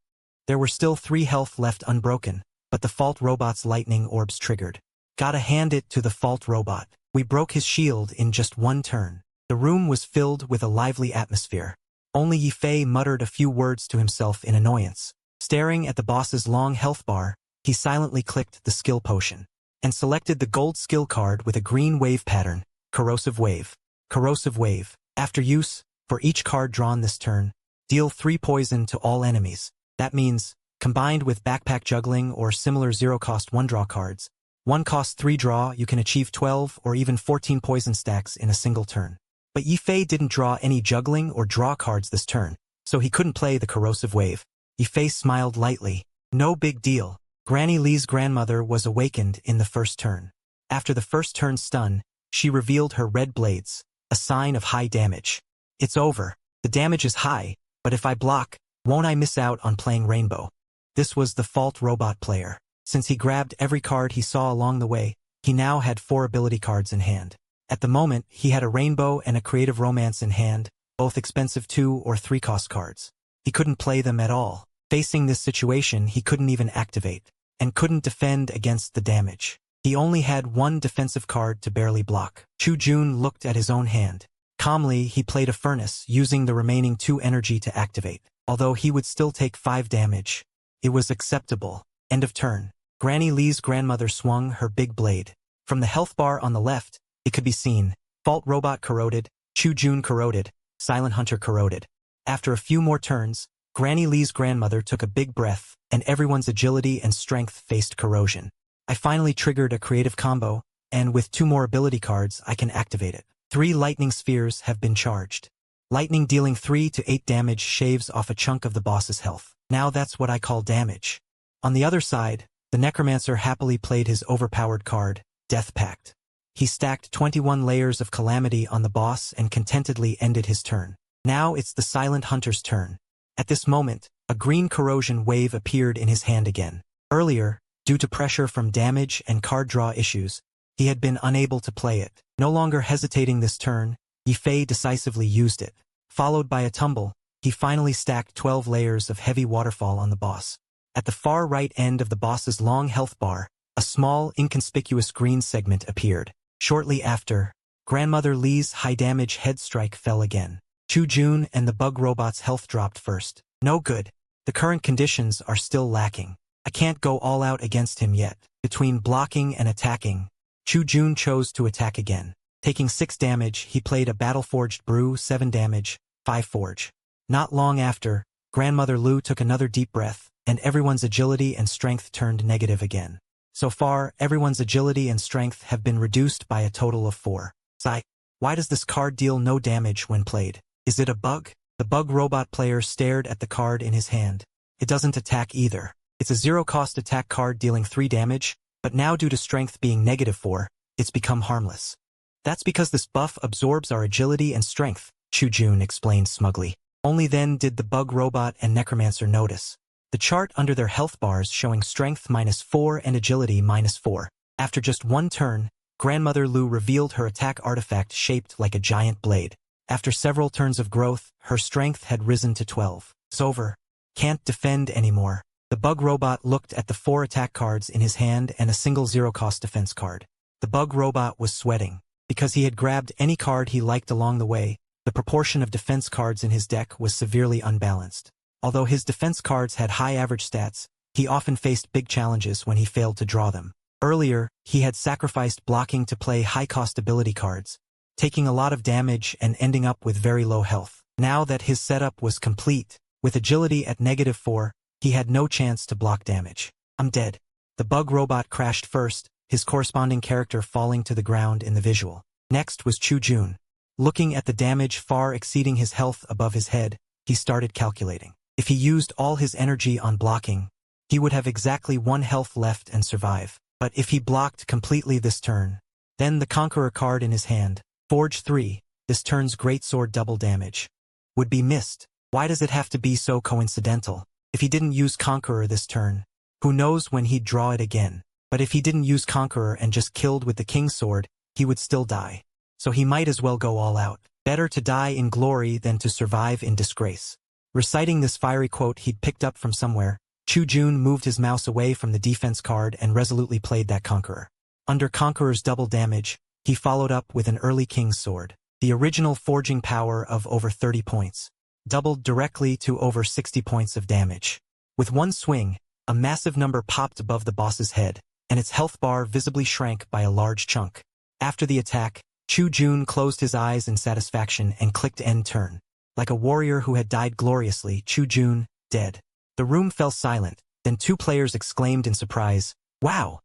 A: there were still 3 health left unbroken, but the Fault Robot's lightning orbs triggered. Gotta hand it to the Fault Robot. We broke his shield in just 1 turn. The room was filled with a lively atmosphere. Only Yifei muttered a few words to himself in annoyance. Staring at the boss's long health bar, he silently clicked the skill potion and selected the gold skill card with a green wave pattern, Corrosive Wave. Corrosive Wave. After use, for each card drawn this turn, deal 3 poison to all enemies. That means, combined with Backpack Juggling or similar 0-cost 1-draw cards, 1-cost 3-draw, you can achieve 12 or even 14 poison stacks in a single turn. But Yifei didn't draw any juggling or draw cards this turn, so he couldn't play the Corrosive Wave. Yifei smiled lightly. No big deal. Granny Lee's grandmother was awakened in the first turn. After the first turn stun, she revealed her red blades, a sign of high damage. It's over. The damage is high, but if I block, won't I miss out on playing Rainbow? This was the Fault Robot player. Since he grabbed every card he saw along the way, he now had 4 ability cards in hand. At the moment, he had a Rainbow and a Creative Romance in hand, both expensive 2 or 3-cost cards. He couldn't play them at all. Facing this situation, he couldn't even activate, and couldn't defend against the damage. He only had 1 defensive card to barely block. Chu Jun looked at his own hand. Calmly, he played a Furnace, using the remaining 2 energy to activate. Although he would still take 5 damage, it was acceptable. End of turn. Granny Lee's grandmother swung her big blade. From the health bar on the left, it could be seen. Fault Robot corroded, Chu Jun corroded, Silent Hunter corroded. After a few more turns, Granny Lee's grandmother took a big breath, and everyone's agility and strength faced corrosion. I finally triggered a creative combo, and with 2 more ability cards, I can activate it. 3 lightning spheres have been charged. Lightning dealing 3 to 8 damage shaves off a chunk of the boss's health. Now that's what I call damage. On the other side, the Necromancer happily played his overpowered card, Death Pact. He stacked 21 layers of calamity on the boss and contentedly ended his turn. Now it's the Silent Hunter's turn. At this moment, a green corrosion wave appeared in his hand again. Earlier, due to pressure from damage and card draw issues, he had been unable to play it. No longer hesitating this turn, Yifei decisively used it. Followed by a tumble, he finally stacked 12 layers of heavy waterfall on the boss. At the far right end of the boss's long health bar, a small, inconspicuous green segment appeared. Shortly after, Grandmother Lee's high-damage head strike fell again. Chu Jun and the Bug Robot's health dropped first. No good. The current conditions are still lacking. I can't go all out against him yet. Between blocking and attacking, Chu Jun chose to attack again. Taking 6 damage, he played a Battle-Forged Brew, 7 damage, 5 forge. Not long after, Grandmother Lu took another deep breath, and everyone's agility and strength turned negative again. So far, everyone's agility and strength have been reduced by a total of 4. Sigh. Why does this card deal no damage when played? Is it a bug? The Bug Robot player stared at the card in his hand. It doesn't attack either. It's a 0-cost attack card dealing 3 damage, but now due to strength being -4, it's become harmless. That's because this buff absorbs our agility and strength, Chu Jun explained smugly. Only then did the Bug Robot and Necromancer notice the chart under their health bars showing strength -4 and agility -4. After just 1 turn, Grandmother Lu revealed her attack artifact shaped like a giant blade. After several turns of growth, her strength had risen to 12. It's over. Can't defend anymore. The Bug Robot looked at the 4 attack cards in his hand and a single 0-cost defense card. The Bug Robot was sweating. Because he had grabbed any card he liked along the way, the proportion of defense cards in his deck was severely unbalanced. Although his defense cards had high average stats, he often faced big challenges when he failed to draw them. Earlier, he had sacrificed blocking to play high-cost ability cards, taking a lot of damage and ending up with very low health. Now that his setup was complete, with agility at -4, he had no chance to block damage. I'm dead. The Bug Robot crashed first, his corresponding character falling to the ground in the visual. Next was Chu Jun. Looking at the damage far exceeding his health above his head, he started calculating. If he used all his energy on blocking, he would have exactly 1 health left and survive. But if he blocked completely this turn, then the Conqueror card in his hand, Forge 3, this turn's greatsword double damage, would be missed. Why does it have to be so coincidental? If he didn't use Conqueror this turn, who knows when he'd draw it again? But if he didn't use Conqueror and just killed with the King's Sword, he would still die. So he might as well go all out. Better to die in glory than to survive in disgrace. Reciting this fiery quote he'd picked up from somewhere, Chu Jun moved his mouse away from the defense card and resolutely played that Conqueror. Under Conqueror's double damage, he followed up with an early King's Sword. The original forging power of over 30 points, doubled directly to over 60 points of damage. With one swing, a massive number popped above the boss's head, and its health bar visibly shrank by a large chunk. After the attack, Chu Jun closed his eyes in satisfaction and clicked end turn. Like a warrior who had died gloriously, Chu Jun, dead. The room fell silent, then 2 players exclaimed in surprise, "Wow!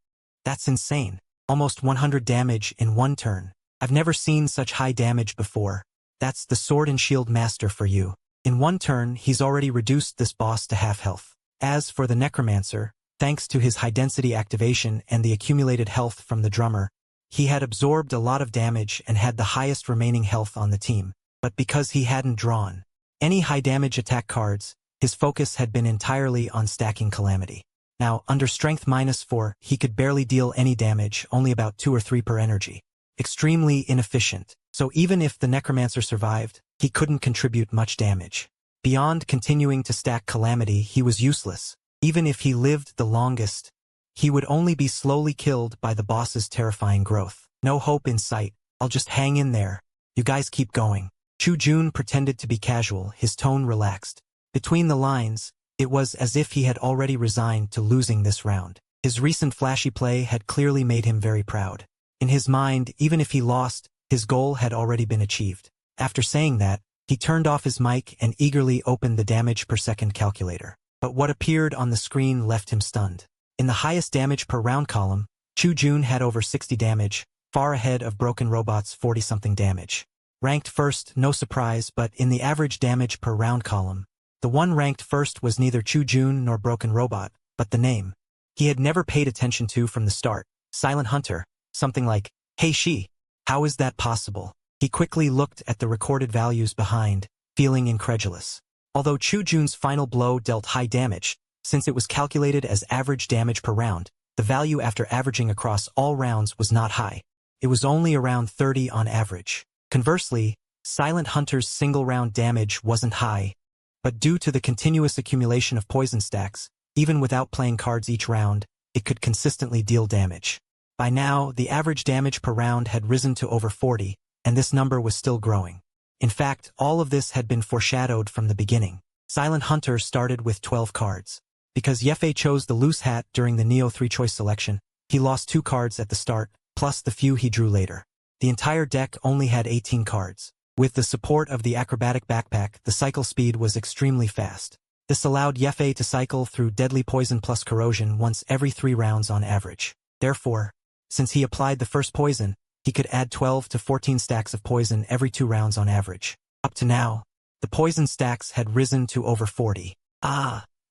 A: That's insane. Almost 100 damage in 1 turn. I've never seen such high damage before. That's the Sword and Shield Master for you." In 1 turn, he's already reduced this boss to half health. As for the Necromancer, thanks to his high-density activation and the accumulated health from the drummer, he had absorbed a lot of damage and had the highest remaining health on the team. But because he hadn't drawn any high-damage attack cards, his focus had been entirely on stacking Calamity. Now, under Strength -4, he could barely deal any damage, only about 2 or 3 per energy. Extremely inefficient. So even if the Necromancer survived, he couldn't contribute much damage. Beyond continuing to stack Calamity, he was useless. Even if he lived the longest, he would only be slowly killed by the boss's terrifying growth. No hope in sight. I'll just hang in there. You guys keep going. Chu Jun pretended to be casual, his tone relaxed. Between the lines, it was as if he had already resigned to losing this round. His recent flashy play had clearly made him very proud. In his mind, even if he lost, his goal had already been achieved. After saying that, he turned off his mic and eagerly opened the damage per second calculator. But what appeared on the screen left him stunned. In the highest damage per round column, Chu Jun had over 60 damage, far ahead of Broken Robot's 40-something damage. Ranked first, no surprise, but in the average damage per round column, the one ranked first was neither Chu Jun nor Broken Robot, but the name he had never paid attention to from the start, Silent Hunter, something like, "Hey she, how is that possible?" He quickly looked at the recorded values behind, feeling incredulous. Although Chu Jun's final blow dealt high damage, since it was calculated as average damage per round, the value after averaging across all rounds was not high. It was only around 30 on average. Conversely, Silent Hunter's single-round damage wasn't high, but due to the continuous accumulation of poison stacks, even without playing cards each round, it could consistently deal damage. By now, the average damage per round had risen to over 40, and this number was still growing. In fact, all of this had been foreshadowed from the beginning. Silent Hunter started with 12 cards. Because Yefei chose the loose hat during the Neo 3-choice selection, he lost 2 cards at the start, plus the few he drew later. The entire deck only had 18 cards. With the support of the acrobatic backpack, the cycle speed was extremely fast. This allowed Yefei to cycle through deadly poison plus corrosion once every 3 rounds on average. Therefore, since he applied the first poison, he could add 12 to 14 stacks of poison every 2 rounds on average. Up to now, the poison stacks had risen to over 40.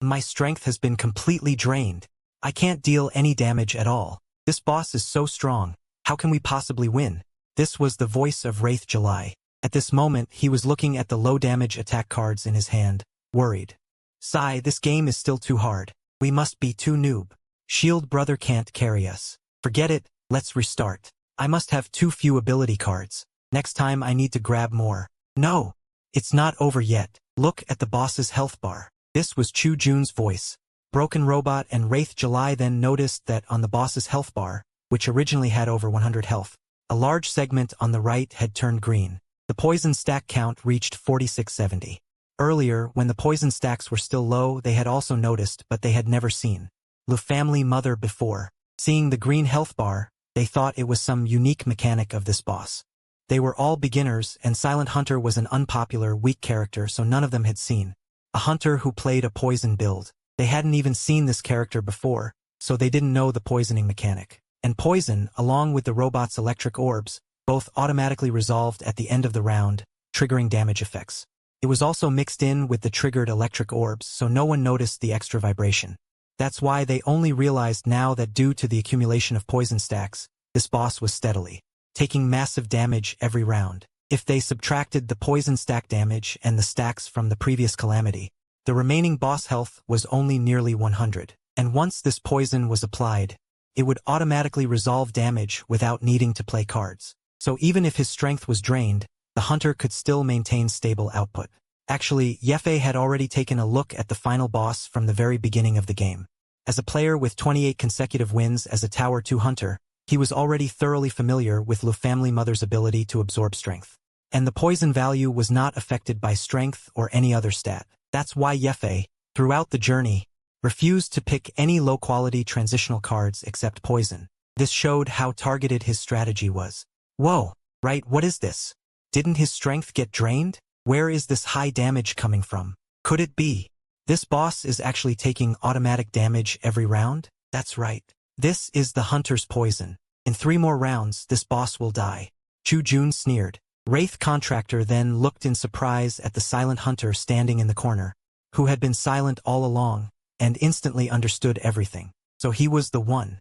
A: My strength has been completely drained. I can't deal any damage at all. This boss is so strong. How can we possibly win? This was the voice of Wraith July. At this moment, he was looking at the low-damage attack cards in his hand, worried. Sigh, this game is still too hard. We must be too noob. Shield Brother can't carry us. Forget it, let's restart. I must have too few ability cards. Next time I need to grab more. No, it's not over yet. Look at the boss's health bar. This was Chu Jun's voice. Broken Robot and Wraith July then noticed that on the boss's health bar, which originally had over 100 health, a large segment on the right had turned green. The poison stack count reached 4670. Earlier, when the poison stacks were still low, they had also noticed, but they had never seen the family mother before. Seeing the green health bar, they thought it was some unique mechanic of this boss. They were all beginners, and Silent Hunter was an unpopular, weak character, so none of them had seen a hunter who played a poison build. They hadn't even seen this character before, so they didn't know the poisoning mechanic. And poison, along with the robot's electric orbs, both automatically resolved at the end of the round, triggering damage effects. It was also mixed in with the triggered electric orbs, so no one noticed the extra vibration. That's why they only realized now that due to the accumulation of poison stacks, this boss was steadily taking massive damage every round. If they subtracted the poison stack damage and the stacks from the previous calamity, the remaining boss health was only nearly 100. And once this poison was applied, it would automatically resolve damage without needing to play cards. So even if his strength was drained, the hunter could still maintain stable output. Actually, Yefe had already taken a look at the final boss from the very beginning of the game. As a player with 28 consecutive wins as a Tower 2 hunter, he was already thoroughly familiar with Lu Family Mother's ability to absorb strength. And the poison value was not affected by strength or any other stat. That's why Yefe, throughout the journey, refused to pick any low-quality transitional cards except poison. This showed how targeted his strategy was. Whoa, right, what is this? Didn't his strength get drained? Where is this high damage coming from? Could it be this boss is actually taking automatic damage every round? That's right. This is the hunter's poison. In 3 more rounds, this boss will die. Chu Jun sneered. Wraith Contractor then looked in surprise at the silent hunter standing in the corner, who had been silent all along, and instantly understood everything. So he was the one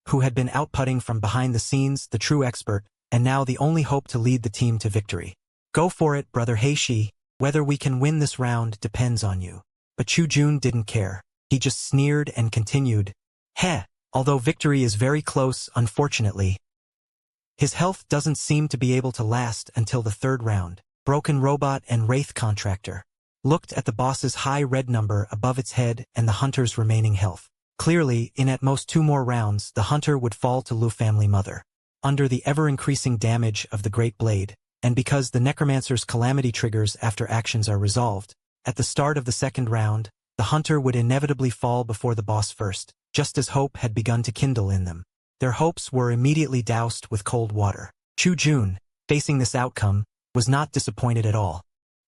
A: who had been outputting from behind the scenes, the true expert, and now the only hope to lead the team to victory. Go for it, brother Heishi. Whether we can win this round depends on you. But Chu Jun didn't care. He just sneered and continued. Heh, although victory is very close, unfortunately, his health doesn't seem to be able to last until the 3rd round. Broken Robot and Wraith Contractor looked at the boss's high red number above its head and the hunter's remaining health. Clearly, in at most 2 more rounds, the hunter would fall to Lu Family Mother. Under the ever-increasing damage of the Great Blade, and because the Necromancer's calamity triggers after actions are resolved, at the start of the 2nd round, the hunter would inevitably fall before the boss first, just as hope had begun to kindle in them. Their hopes were immediately doused with cold water. Chu Jun, facing this outcome, was not disappointed at all.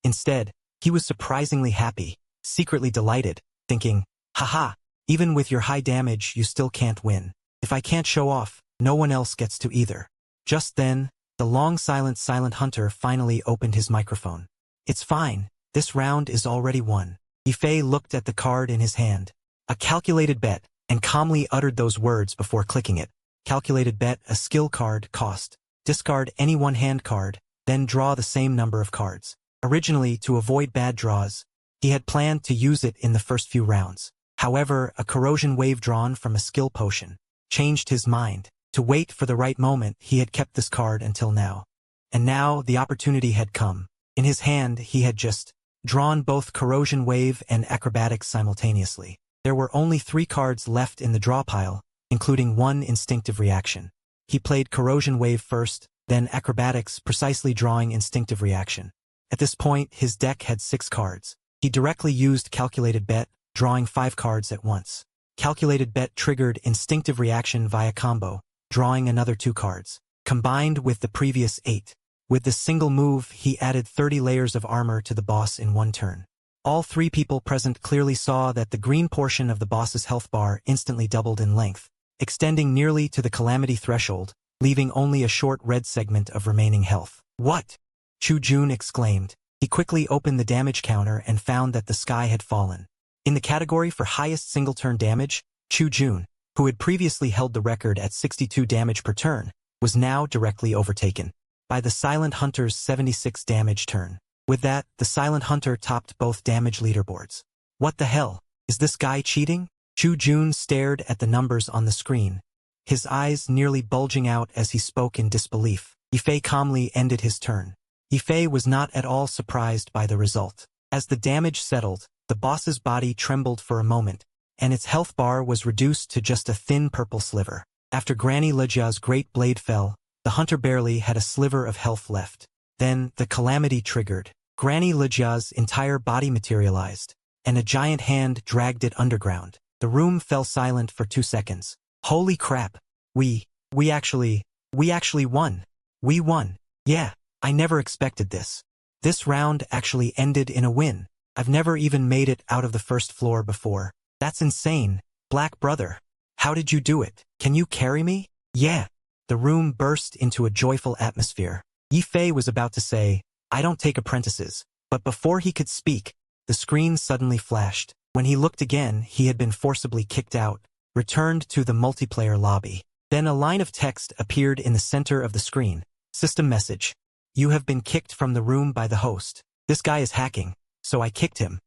A: Instead, he was surprisingly happy, secretly delighted, thinking, haha, even with your high damage you still can't win. If I can't show off, no one else gets to either. Just then, the long-silent hunter finally opened his microphone. It's fine, this round is already won. Yifei looked at the card in his hand. A calculated bet, and calmly uttered those words before clicking it. Calculated bet, a skill card, cost. Discard any one-hand card, then draw the same number of cards. Originally, to avoid bad draws, he had planned to use it in the first few rounds. However, a corrosion wave drawn from a skill potion changed his mind. To wait for the right moment, he had kept this card until now. And now, the opportunity had come. In his hand, he had just drawn both corrosion wave and acrobatics simultaneously. There were only 3 cards left in the draw pile, including 1 instinctive reaction. He played corrosion wave first, then acrobatics, precisely drawing instinctive reaction. At this point, his deck had 6 cards. He directly used calculated bet, drawing 5 cards at once. Calculated bet triggered instinctive reaction via combo, drawing another 2 cards, combined with the previous 8. With this single move, he added 30 layers of armor to the boss in 1 turn. All 3 people present clearly saw that the green portion of the boss's health bar instantly doubled in length, extending nearly to the calamity threshold, leaving only a short red segment of remaining health. What? Chu Jun exclaimed. He quickly opened the damage counter and found that the sky had fallen. In the category for highest single-turn damage, Chu Jun, who had previously held the record at 62 damage per turn, was now directly overtaken by the Silent Hunter's 76 damage turn. With that, the Silent Hunter topped both damage leaderboards. What the hell? Is this guy cheating? Chu Jun stared at the numbers on the screen, his eyes nearly bulging out as he spoke in disbelief. Yifei calmly ended his turn. Yifei was not at all surprised by the result. As the damage settled, the boss's body trembled for a moment, and its health bar was reduced to just a thin purple sliver. After Granny Lejia's great blade fell, the hunter barely had a sliver of health left. Then, the calamity triggered. Granny Lejia's entire body materialized, and a giant hand dragged it underground. The room fell silent for 2 seconds. Holy crap! We actually won. We won. Yeah, I never expected this. This round actually ended in a win. I've never even made it out of the first floor before. That's insane. Black brother. How did you do it? Can you carry me? Yeah. The room burst into a joyful atmosphere. Yifei was about to say, "I don't take apprentices," but before he could speak, the screen suddenly flashed. When he looked again, he had been forcibly kicked out, returned to the multiplayer lobby. Then a line of text appeared in the center of the screen. System message. "You have been kicked from the room by the host. This guy is hacking, so I kicked him."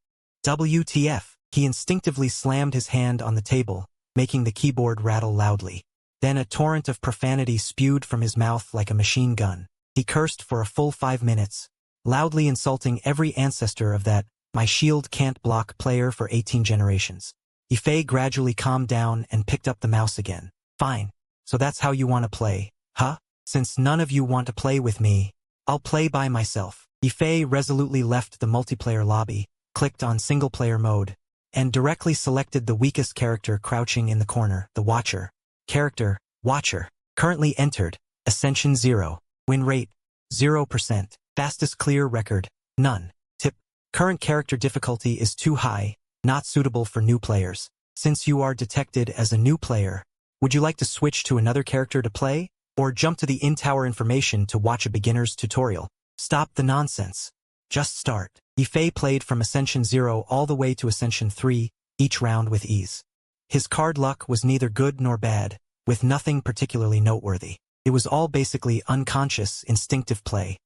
A: WTF. He instinctively slammed his hand on the table, making the keyboard rattle loudly. Then a torrent of profanity spewed from his mouth like a machine gun. He cursed for a full 5 minutes, loudly insulting every ancestor of that "my shield can't block" player for 18 generations. Yifei gradually calmed down and picked up the mouse again. "Fine. So that's how you want to play, huh? Since none of you want to play with me, I'll play by myself." Yifei resolutely left the multiplayer lobby, clicked on single-player mode, and directly selected the weakest character crouching in the corner, the Watcher. Character, Watcher. Currently entered, Ascension 0. Win rate, 0%. Fastest clear record, none. Tip. Current character difficulty is too high, not suitable for new players. Since you are detected as a new player, would you like to switch to another character to play, or jump to the in-tower information to watch a beginner's tutorial? Stop the nonsense. Just start. Yifei played from Ascension 0 all the way to Ascension 3, each round with ease. His card luck was neither good nor bad, with nothing particularly noteworthy. It was all basically unconscious, instinctive play.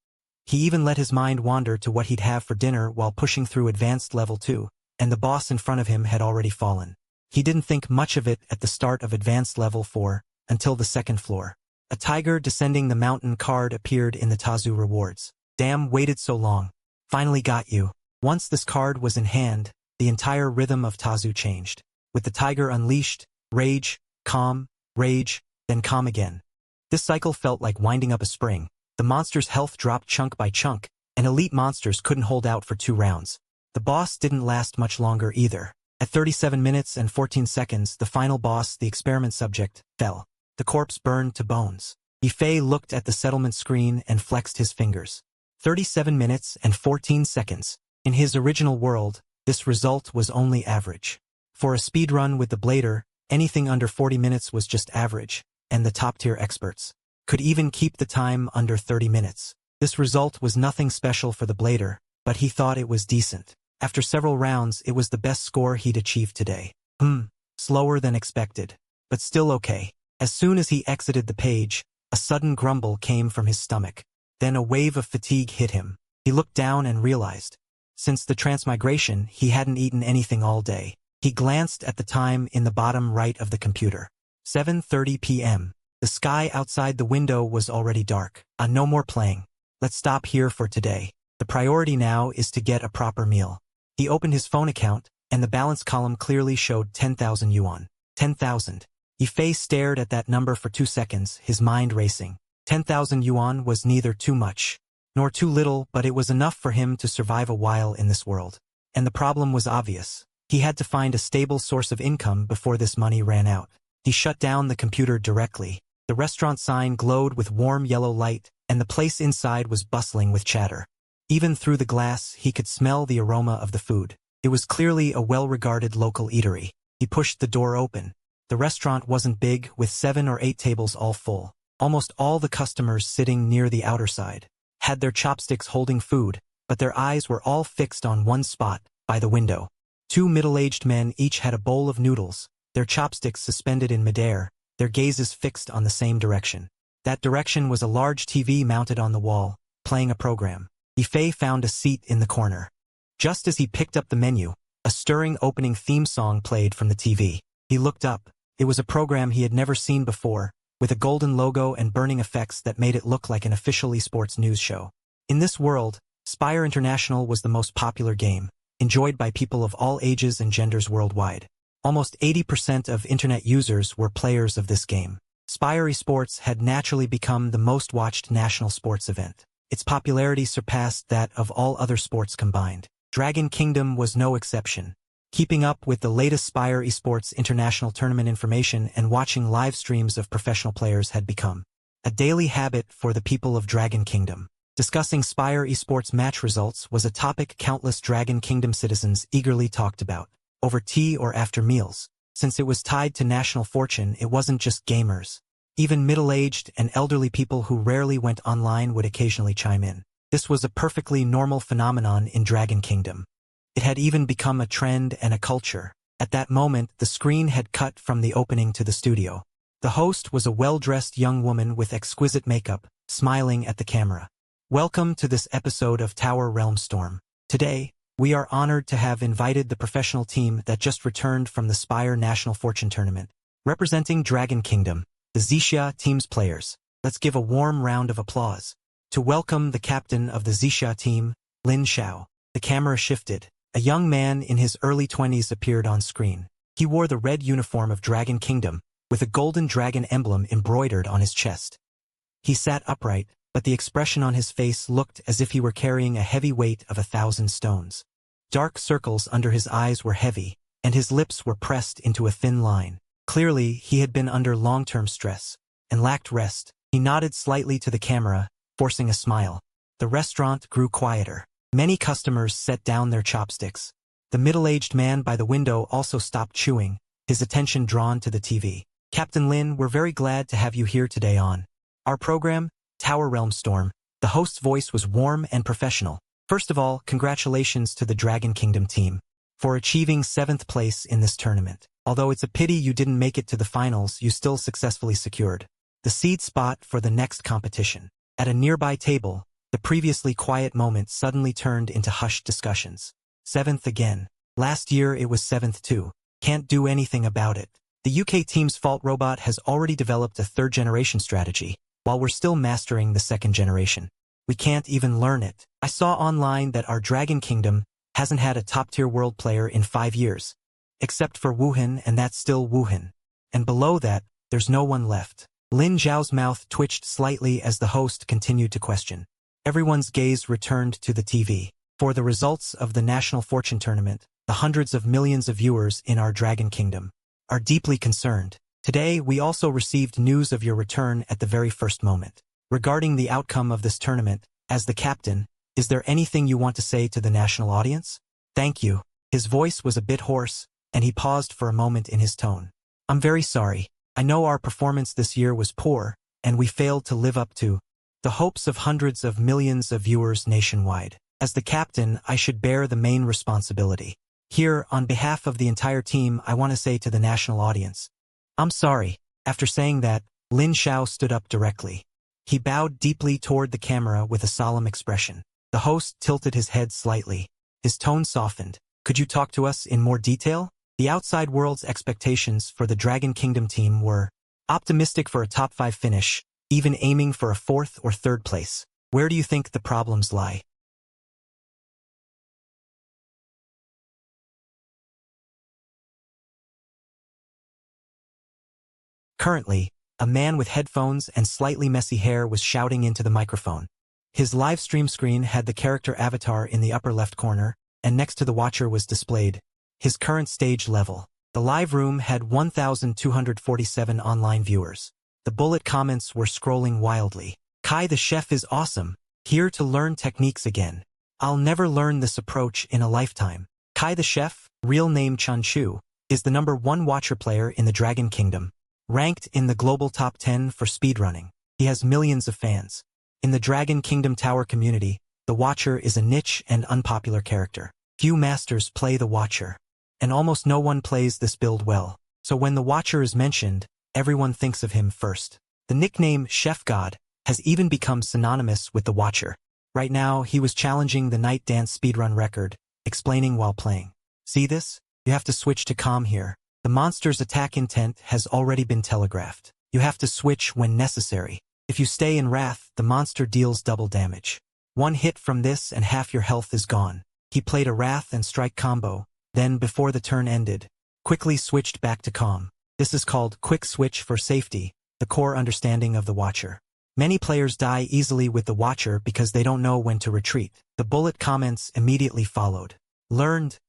A: He even let his mind wander to what he'd have for dinner while pushing through Advanced Level 2, and the boss in front of him had already fallen. He didn't think much of it at the start of Advanced Level 4, until the second floor. A tiger descending the mountain card appeared in the Tazu rewards. Damn, waited so long. Finally got you. Once this card was in hand, the entire rhythm of Tazu changed. With the tiger unleashed, rage, calm, rage, then calm again. This cycle felt like winding up a spring. The monster's health dropped chunk by chunk, and elite monsters couldn't hold out for 2 rounds. The boss didn't last much longer either. At 37 minutes and 14 seconds, the final boss, the experiment subject, fell. The corpse burned to bones. Yifei looked at the settlement screen and flexed his fingers. 37 minutes and 14 seconds. In his original world, this result was only average. For a speedrun with the blader, anything under 40 minutes was just average, and the top-tier experts could even keep the time under 30 minutes. This result was nothing special for the blader, but he thought it was decent. After several rounds, it was the best score he'd achieved today. Slower than expected, but still okay. As soon as he exited the page, a sudden grumble came from his stomach. Then a wave of fatigue hit him. He looked down and realized, since the transmigration, he hadn't eaten anything all day. He glanced at the time in the bottom right of the computer. 7:30 p.m. The sky outside the window was already dark. No more playing. Let's stop here for today. The priority now is to get a proper meal. He opened his phone account, and the balance column clearly showed 10,000 yuan. 10,000. Yifei stared at that number for 2 seconds, his mind racing. 10,000 yuan was neither too much, nor too little, but it was enough for him to survive a while in this world. And the problem was obvious. He had to find a stable source of income before this money ran out. He shut down the computer directly. The restaurant sign glowed with warm yellow light, and the place inside was bustling with chatter. Even through the glass, he could smell the aroma of the food. It was clearly a well-regarded local eatery. He pushed the door open. The restaurant wasn't big, with 7 or 8 tables all full. Almost all the customers sitting near the outer side had their chopsticks holding food, but their eyes were all fixed on one spot, by the window. 2 middle-aged men each had a bowl of noodles, their chopsticks suspended in midair, their gazes fixed on the same direction. That direction was a large TV mounted on the wall, playing a program. Yifei found a seat in the corner. Just as he picked up the menu, a stirring opening theme song played from the TV. He looked up. It was a program he had never seen before, with a golden logo and burning effects that made it look like an official esports news show. In this world, Spire International was the most popular game, enjoyed by people of all ages and genders worldwide. Almost 80% of internet users were players of this game. Spire Esports had naturally become the most watched national sports event. Its popularity surpassed that of all other sports combined. Dragon Kingdom was no exception. Keeping up with the latest Spire Esports International Tournament information and watching live streams of professional players had become a daily habit for the people of Dragon Kingdom. Discussing Spire Esports match results was a topic countless Dragon Kingdom citizens eagerly talked about, over tea or after meals. Since it was tied to national fortune, it wasn't just gamers. Even middle-aged and elderly people who rarely went online would occasionally chime in. This was a perfectly normal phenomenon in Dragon Kingdom. It had even become a trend and a culture. At that moment, the screen had cut from the opening to the studio. The host was a well-dressed young woman with exquisite makeup, smiling at the camera. Welcome to this episode of Tower Realm Storm. Today, we are honored to have invited the professional team that just returned from the Spire National Fortune Tournament. Representing Dragon Kingdom, the Xixia team's players. Let's give a warm round of applause. To welcome the captain of the Xixia team, Lin Xiao. The camera shifted. A young man in his early 20s appeared on screen. He wore the red uniform of Dragon Kingdom, with a golden dragon emblem embroidered on his chest. He sat upright, but the expression on his face looked as if he were carrying a heavy weight of 1,000 stones. Dark circles under his eyes were heavy, and his lips were pressed into a thin line. Clearly, he had been under long-term stress and lacked rest. He nodded slightly to the camera, forcing a smile. The restaurant grew quieter. Many customers set down their chopsticks. The middle-aged man by the window also stopped chewing, his attention drawn to the TV. Captain Lin, we're very glad to have you here today on our program, Tower Realm Storm. The host's voice was warm and professional. First of all, congratulations to the Dragon Kingdom team for achieving 7th place in this tournament. Although it's a pity you didn't make it to the finals, you still successfully secured the seed spot for the next competition. At a nearby table, the previously quiet moment suddenly turned into hushed discussions. 7th again. Last year it was 7th too. Can't do anything about it. The UK team's fault robot has already developed a 3rd generation strategy, while we're still mastering the 2nd generation. We can't even learn it. I saw online that our Dragon Kingdom hasn't had a top-tier world player in 5 years. Except for Wuhan, and that's still Wuhan. And below that, there's no one left. Lin Zhao's mouth twitched slightly as the host continued to question. Everyone's gaze returned to the TV. For the results of the National Fortune Tournament, the hundreds of millions of viewers in our Dragon Kingdom are deeply concerned. Today, we also received news of your return at the very first moment. Regarding the outcome of this tournament, as the captain, is there anything you want to say to the national audience? Thank you. His voice was a bit hoarse, and he paused for a moment in his tone. I'm very sorry. I know our performance this year was poor, and we failed to live up to the hopes of hundreds of millions of viewers nationwide. As the captain, I should bear the main responsibility. Here, on behalf of the entire team, I want to say to the national audience, I'm sorry. After saying that, Lin Xiao stood up directly. He bowed deeply toward the camera with a solemn expression. The host tilted his head slightly. His tone softened. Could you talk to us in more detail? The outside world's expectations for the Dragon Kingdom team were optimistic for a top 5 finish, even aiming for a 4th or 3rd place. Where do you think the problems lie? Currently, a man with headphones and slightly messy hair was shouting into the microphone. His live stream screen had the character avatar in the upper left corner, and next to the watcher was displayed his current stage level. The live room had 1,247 online viewers. The bullet comments were scrolling wildly. Kai the chef is awesome. Here to learn techniques again. I'll never learn this approach in a lifetime. Kai the chef, real name Chun Chu, is the #1 watcher player in the Dragon Kingdom. Ranked in the global top 10 for speedrunning. He has millions of fans. In the Dragon Kingdom Tower community, the Watcher is a niche and unpopular character. Few masters play the Watcher, and almost no one plays this build well. So when the Watcher is mentioned, everyone thinks of him first. The nickname Chef God has even become synonymous with the Watcher. Right now, he was challenging the Night Dance speedrun record, explaining while playing. See this? You have to switch to calm here. The monster's attack intent has already been telegraphed. You have to switch when necessary. If you stay in Wrath, the monster deals double damage. One hit from this and half your health is gone. He played a Wrath and Strike combo, then before the turn ended, quickly switched back to Calm. This is called Quick Switch for safety, the core understanding of the Watcher. Many players die easily with the Watcher because they don't know when to retreat. The bullet comments immediately followed. Learned.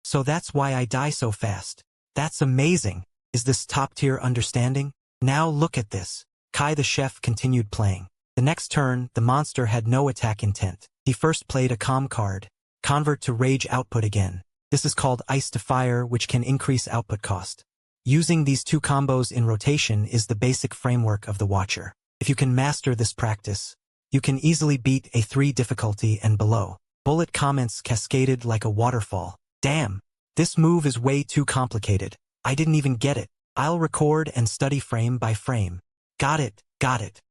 A: So that's why I die so fast. That's amazing. Is this top-tier understanding? Now look at this. Kai the chef continued playing. The next turn, the monster had no attack intent. He first played a Calm card. Convert to Rage output again. This is called Ice to Fire, which can increase output cost. Using these two combos in rotation is the basic framework of the Watcher. If you can master this practice, you can easily beat A3 difficulty and below. Bullet comments cascaded like a waterfall. Damn, this move is way too complicated. I didn't even get it. I'll record and study frame by frame. Got it.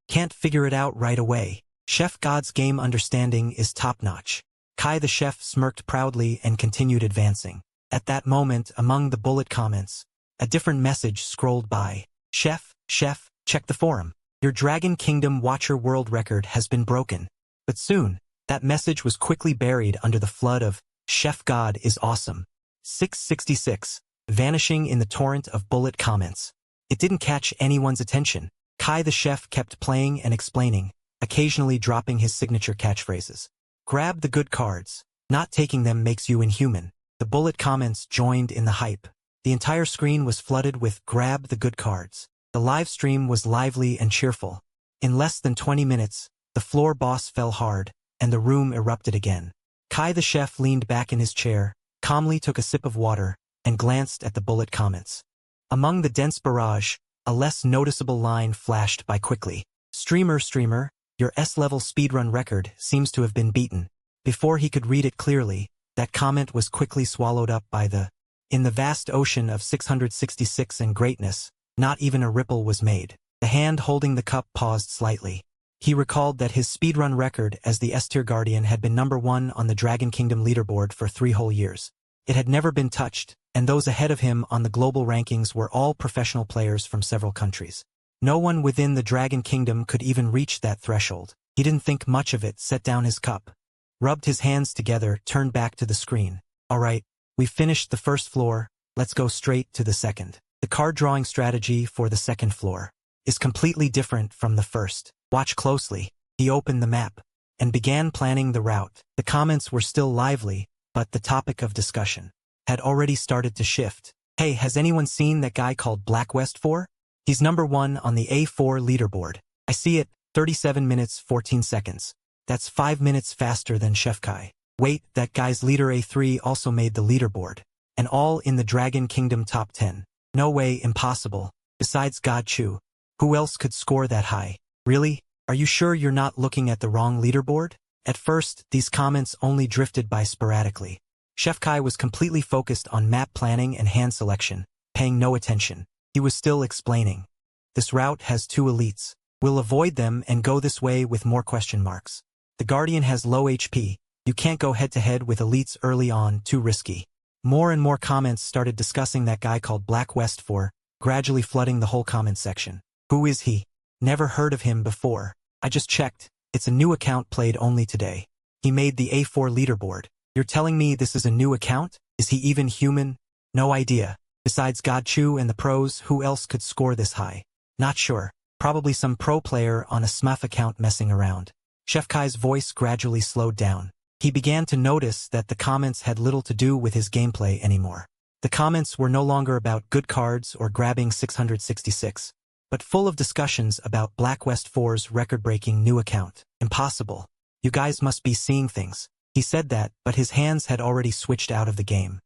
A: Can't figure it out right away. Chef God's game understanding is top-notch. Kai the chef smirked proudly and continued advancing. At that moment, among the bullet comments, a different message scrolled by. Chef, check the forum. Your Dragon Kingdom Watcher world record has been broken. But soon, that message was quickly buried under the flood of Chef God is awesome. 666, vanishing in the torrent of bullet comments. It didn't catch anyone's attention. Kai the chef kept playing and explaining, occasionally dropping his signature catchphrases. Grab the good cards. Not taking them makes you inhuman. The bullet comments joined in the hype. The entire screen was flooded with grab the good cards. The live stream was lively and cheerful. In less than 20 minutes, the floor boss fell hard, and the room erupted again. Kai the chef leaned back in his chair, calmly took a sip of water, and glanced at the bullet comments. Among the dense barrage, a less noticeable line flashed by quickly. Streamer, your S-level speedrun record seems to have been beaten. Before he could read it clearly, that comment was quickly swallowed up by in the vast ocean of 666 and greatness, not even a ripple was made. The hand holding the cup paused slightly. He recalled that his speedrun record as the S-tier guardian had been #1 on the Dragon Kingdom leaderboard for 3 whole years. It had never been touched, and those ahead of him on the global rankings were all professional players from several countries. No one within the Dragon Kingdom could even reach that threshold. He didn't think much of it, set down his cup, rubbed his hands together, turned back to the screen. All right, we finished the first floor, let's go straight to the second. The card drawing strategy for the second floor is completely different from the first. Watch closely. He opened the map and began planning the route. The comments were still lively, but the topic of discussion had already started to shift. Hey, has anyone seen that guy called Black West 4? He's #1 on the A4 leaderboard. I see it, 37 minutes 14 seconds. That's 5 minutes faster than Chef Kai. Wait, that guy's leader A3 also made the leaderboard. And all in the Dragon Kingdom top 10. No way, impossible. Besides God Chu, who else could score that high? Really? Are you sure you're not looking at the wrong leaderboard? At first, these comments only drifted by sporadically. Chef Kai was completely focused on map planning and hand selection, paying no attention. He was still explaining. This route has 2 elites. We'll avoid them and go this way with more question marks. The Guardian has low HP. You can't go head-to-head with elites early on, too risky. More and more comments started discussing that guy called Black West 4, gradually flooding the whole comment section. Who is he? Never heard of him before. I just checked. It's a new account played only today. He made the A4 leaderboard. You're telling me this is a new account? Is he even human? No idea. Besides God Chu and the pros, who else could score this high? Not sure. Probably some pro player on a SMUF account messing around. Chef Kai's voice gradually slowed down. He began to notice that the comments had little to do with his gameplay anymore. The comments were no longer about good cards or grabbing 666, but full of discussions about Black West 4's record-breaking new account. Impossible. You guys must be seeing things. He said that, but his hands had already switched out of the game.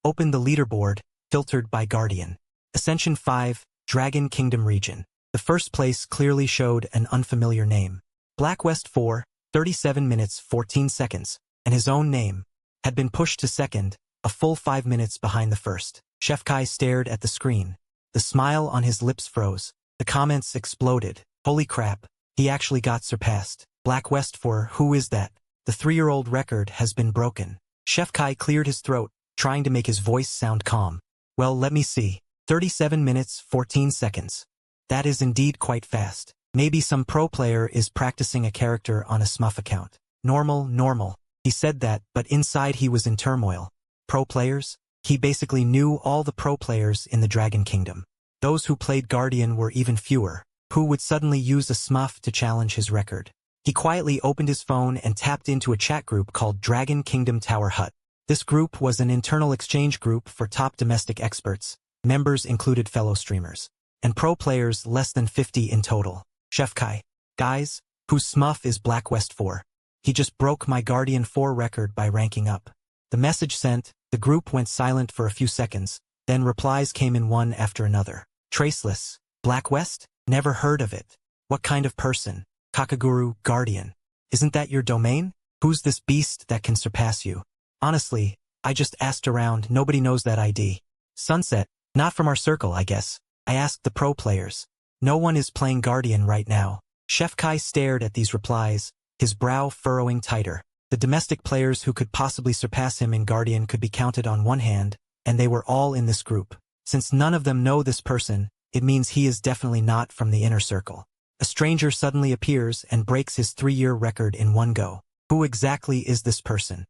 A: Open the leaderboard, filtered by Guardian. Ascension 5, Dragon Kingdom region. The first place clearly showed an unfamiliar name. Black West 4, 37 minutes 14 seconds, and his own name, had been pushed to second, a full 5 minutes behind the first. Chef Kai stared at the screen. The smile on his lips froze. The comments exploded. Holy crap, he actually got surpassed. Black West 4, who is that? The 3-year-old record has been broken. Chef Kai cleared his throat, trying to make his voice sound calm. Well, let me see. 37 minutes 14 seconds. That is indeed quite fast. Maybe some pro player is practicing a character on a SMUF account. Normal. He said that, but inside he was in turmoil. Pro players? He basically knew all the pro players in the Dragon Kingdom. Those who played Guardian were even fewer. Who would suddenly use a SMUF to challenge his record? He quietly opened his phone and tapped into a chat group called Dragon Kingdom Tower Hut. This group was an internal exchange group for top domestic experts. Members included fellow streamers, and pro players less than 50 in total. Chef Kai. Guys, whose SMUF is Black West 4? He just broke my Guardian 4 record by ranking up. The message sent, the group went silent for a few seconds, Then replies came in one after another. Traceless. Black West? Never heard of it. What kind of person? Kakaguru, Guardian. Isn't that your domain? Who's this beast that can surpass you? Honestly, I just asked around, nobody knows that ID. Sunset, not from our circle, I guess. I asked the pro players. No one is playing Guardian right now. Chef Kai stared at these replies, his brow furrowing tighter. The domestic players who could possibly surpass him in Guardian could be counted on one hand, and they were all in this group. Since none of them know this person, it means he is definitely not from the inner circle. A stranger suddenly appears and breaks his 3-year record in one go. Who exactly is this person?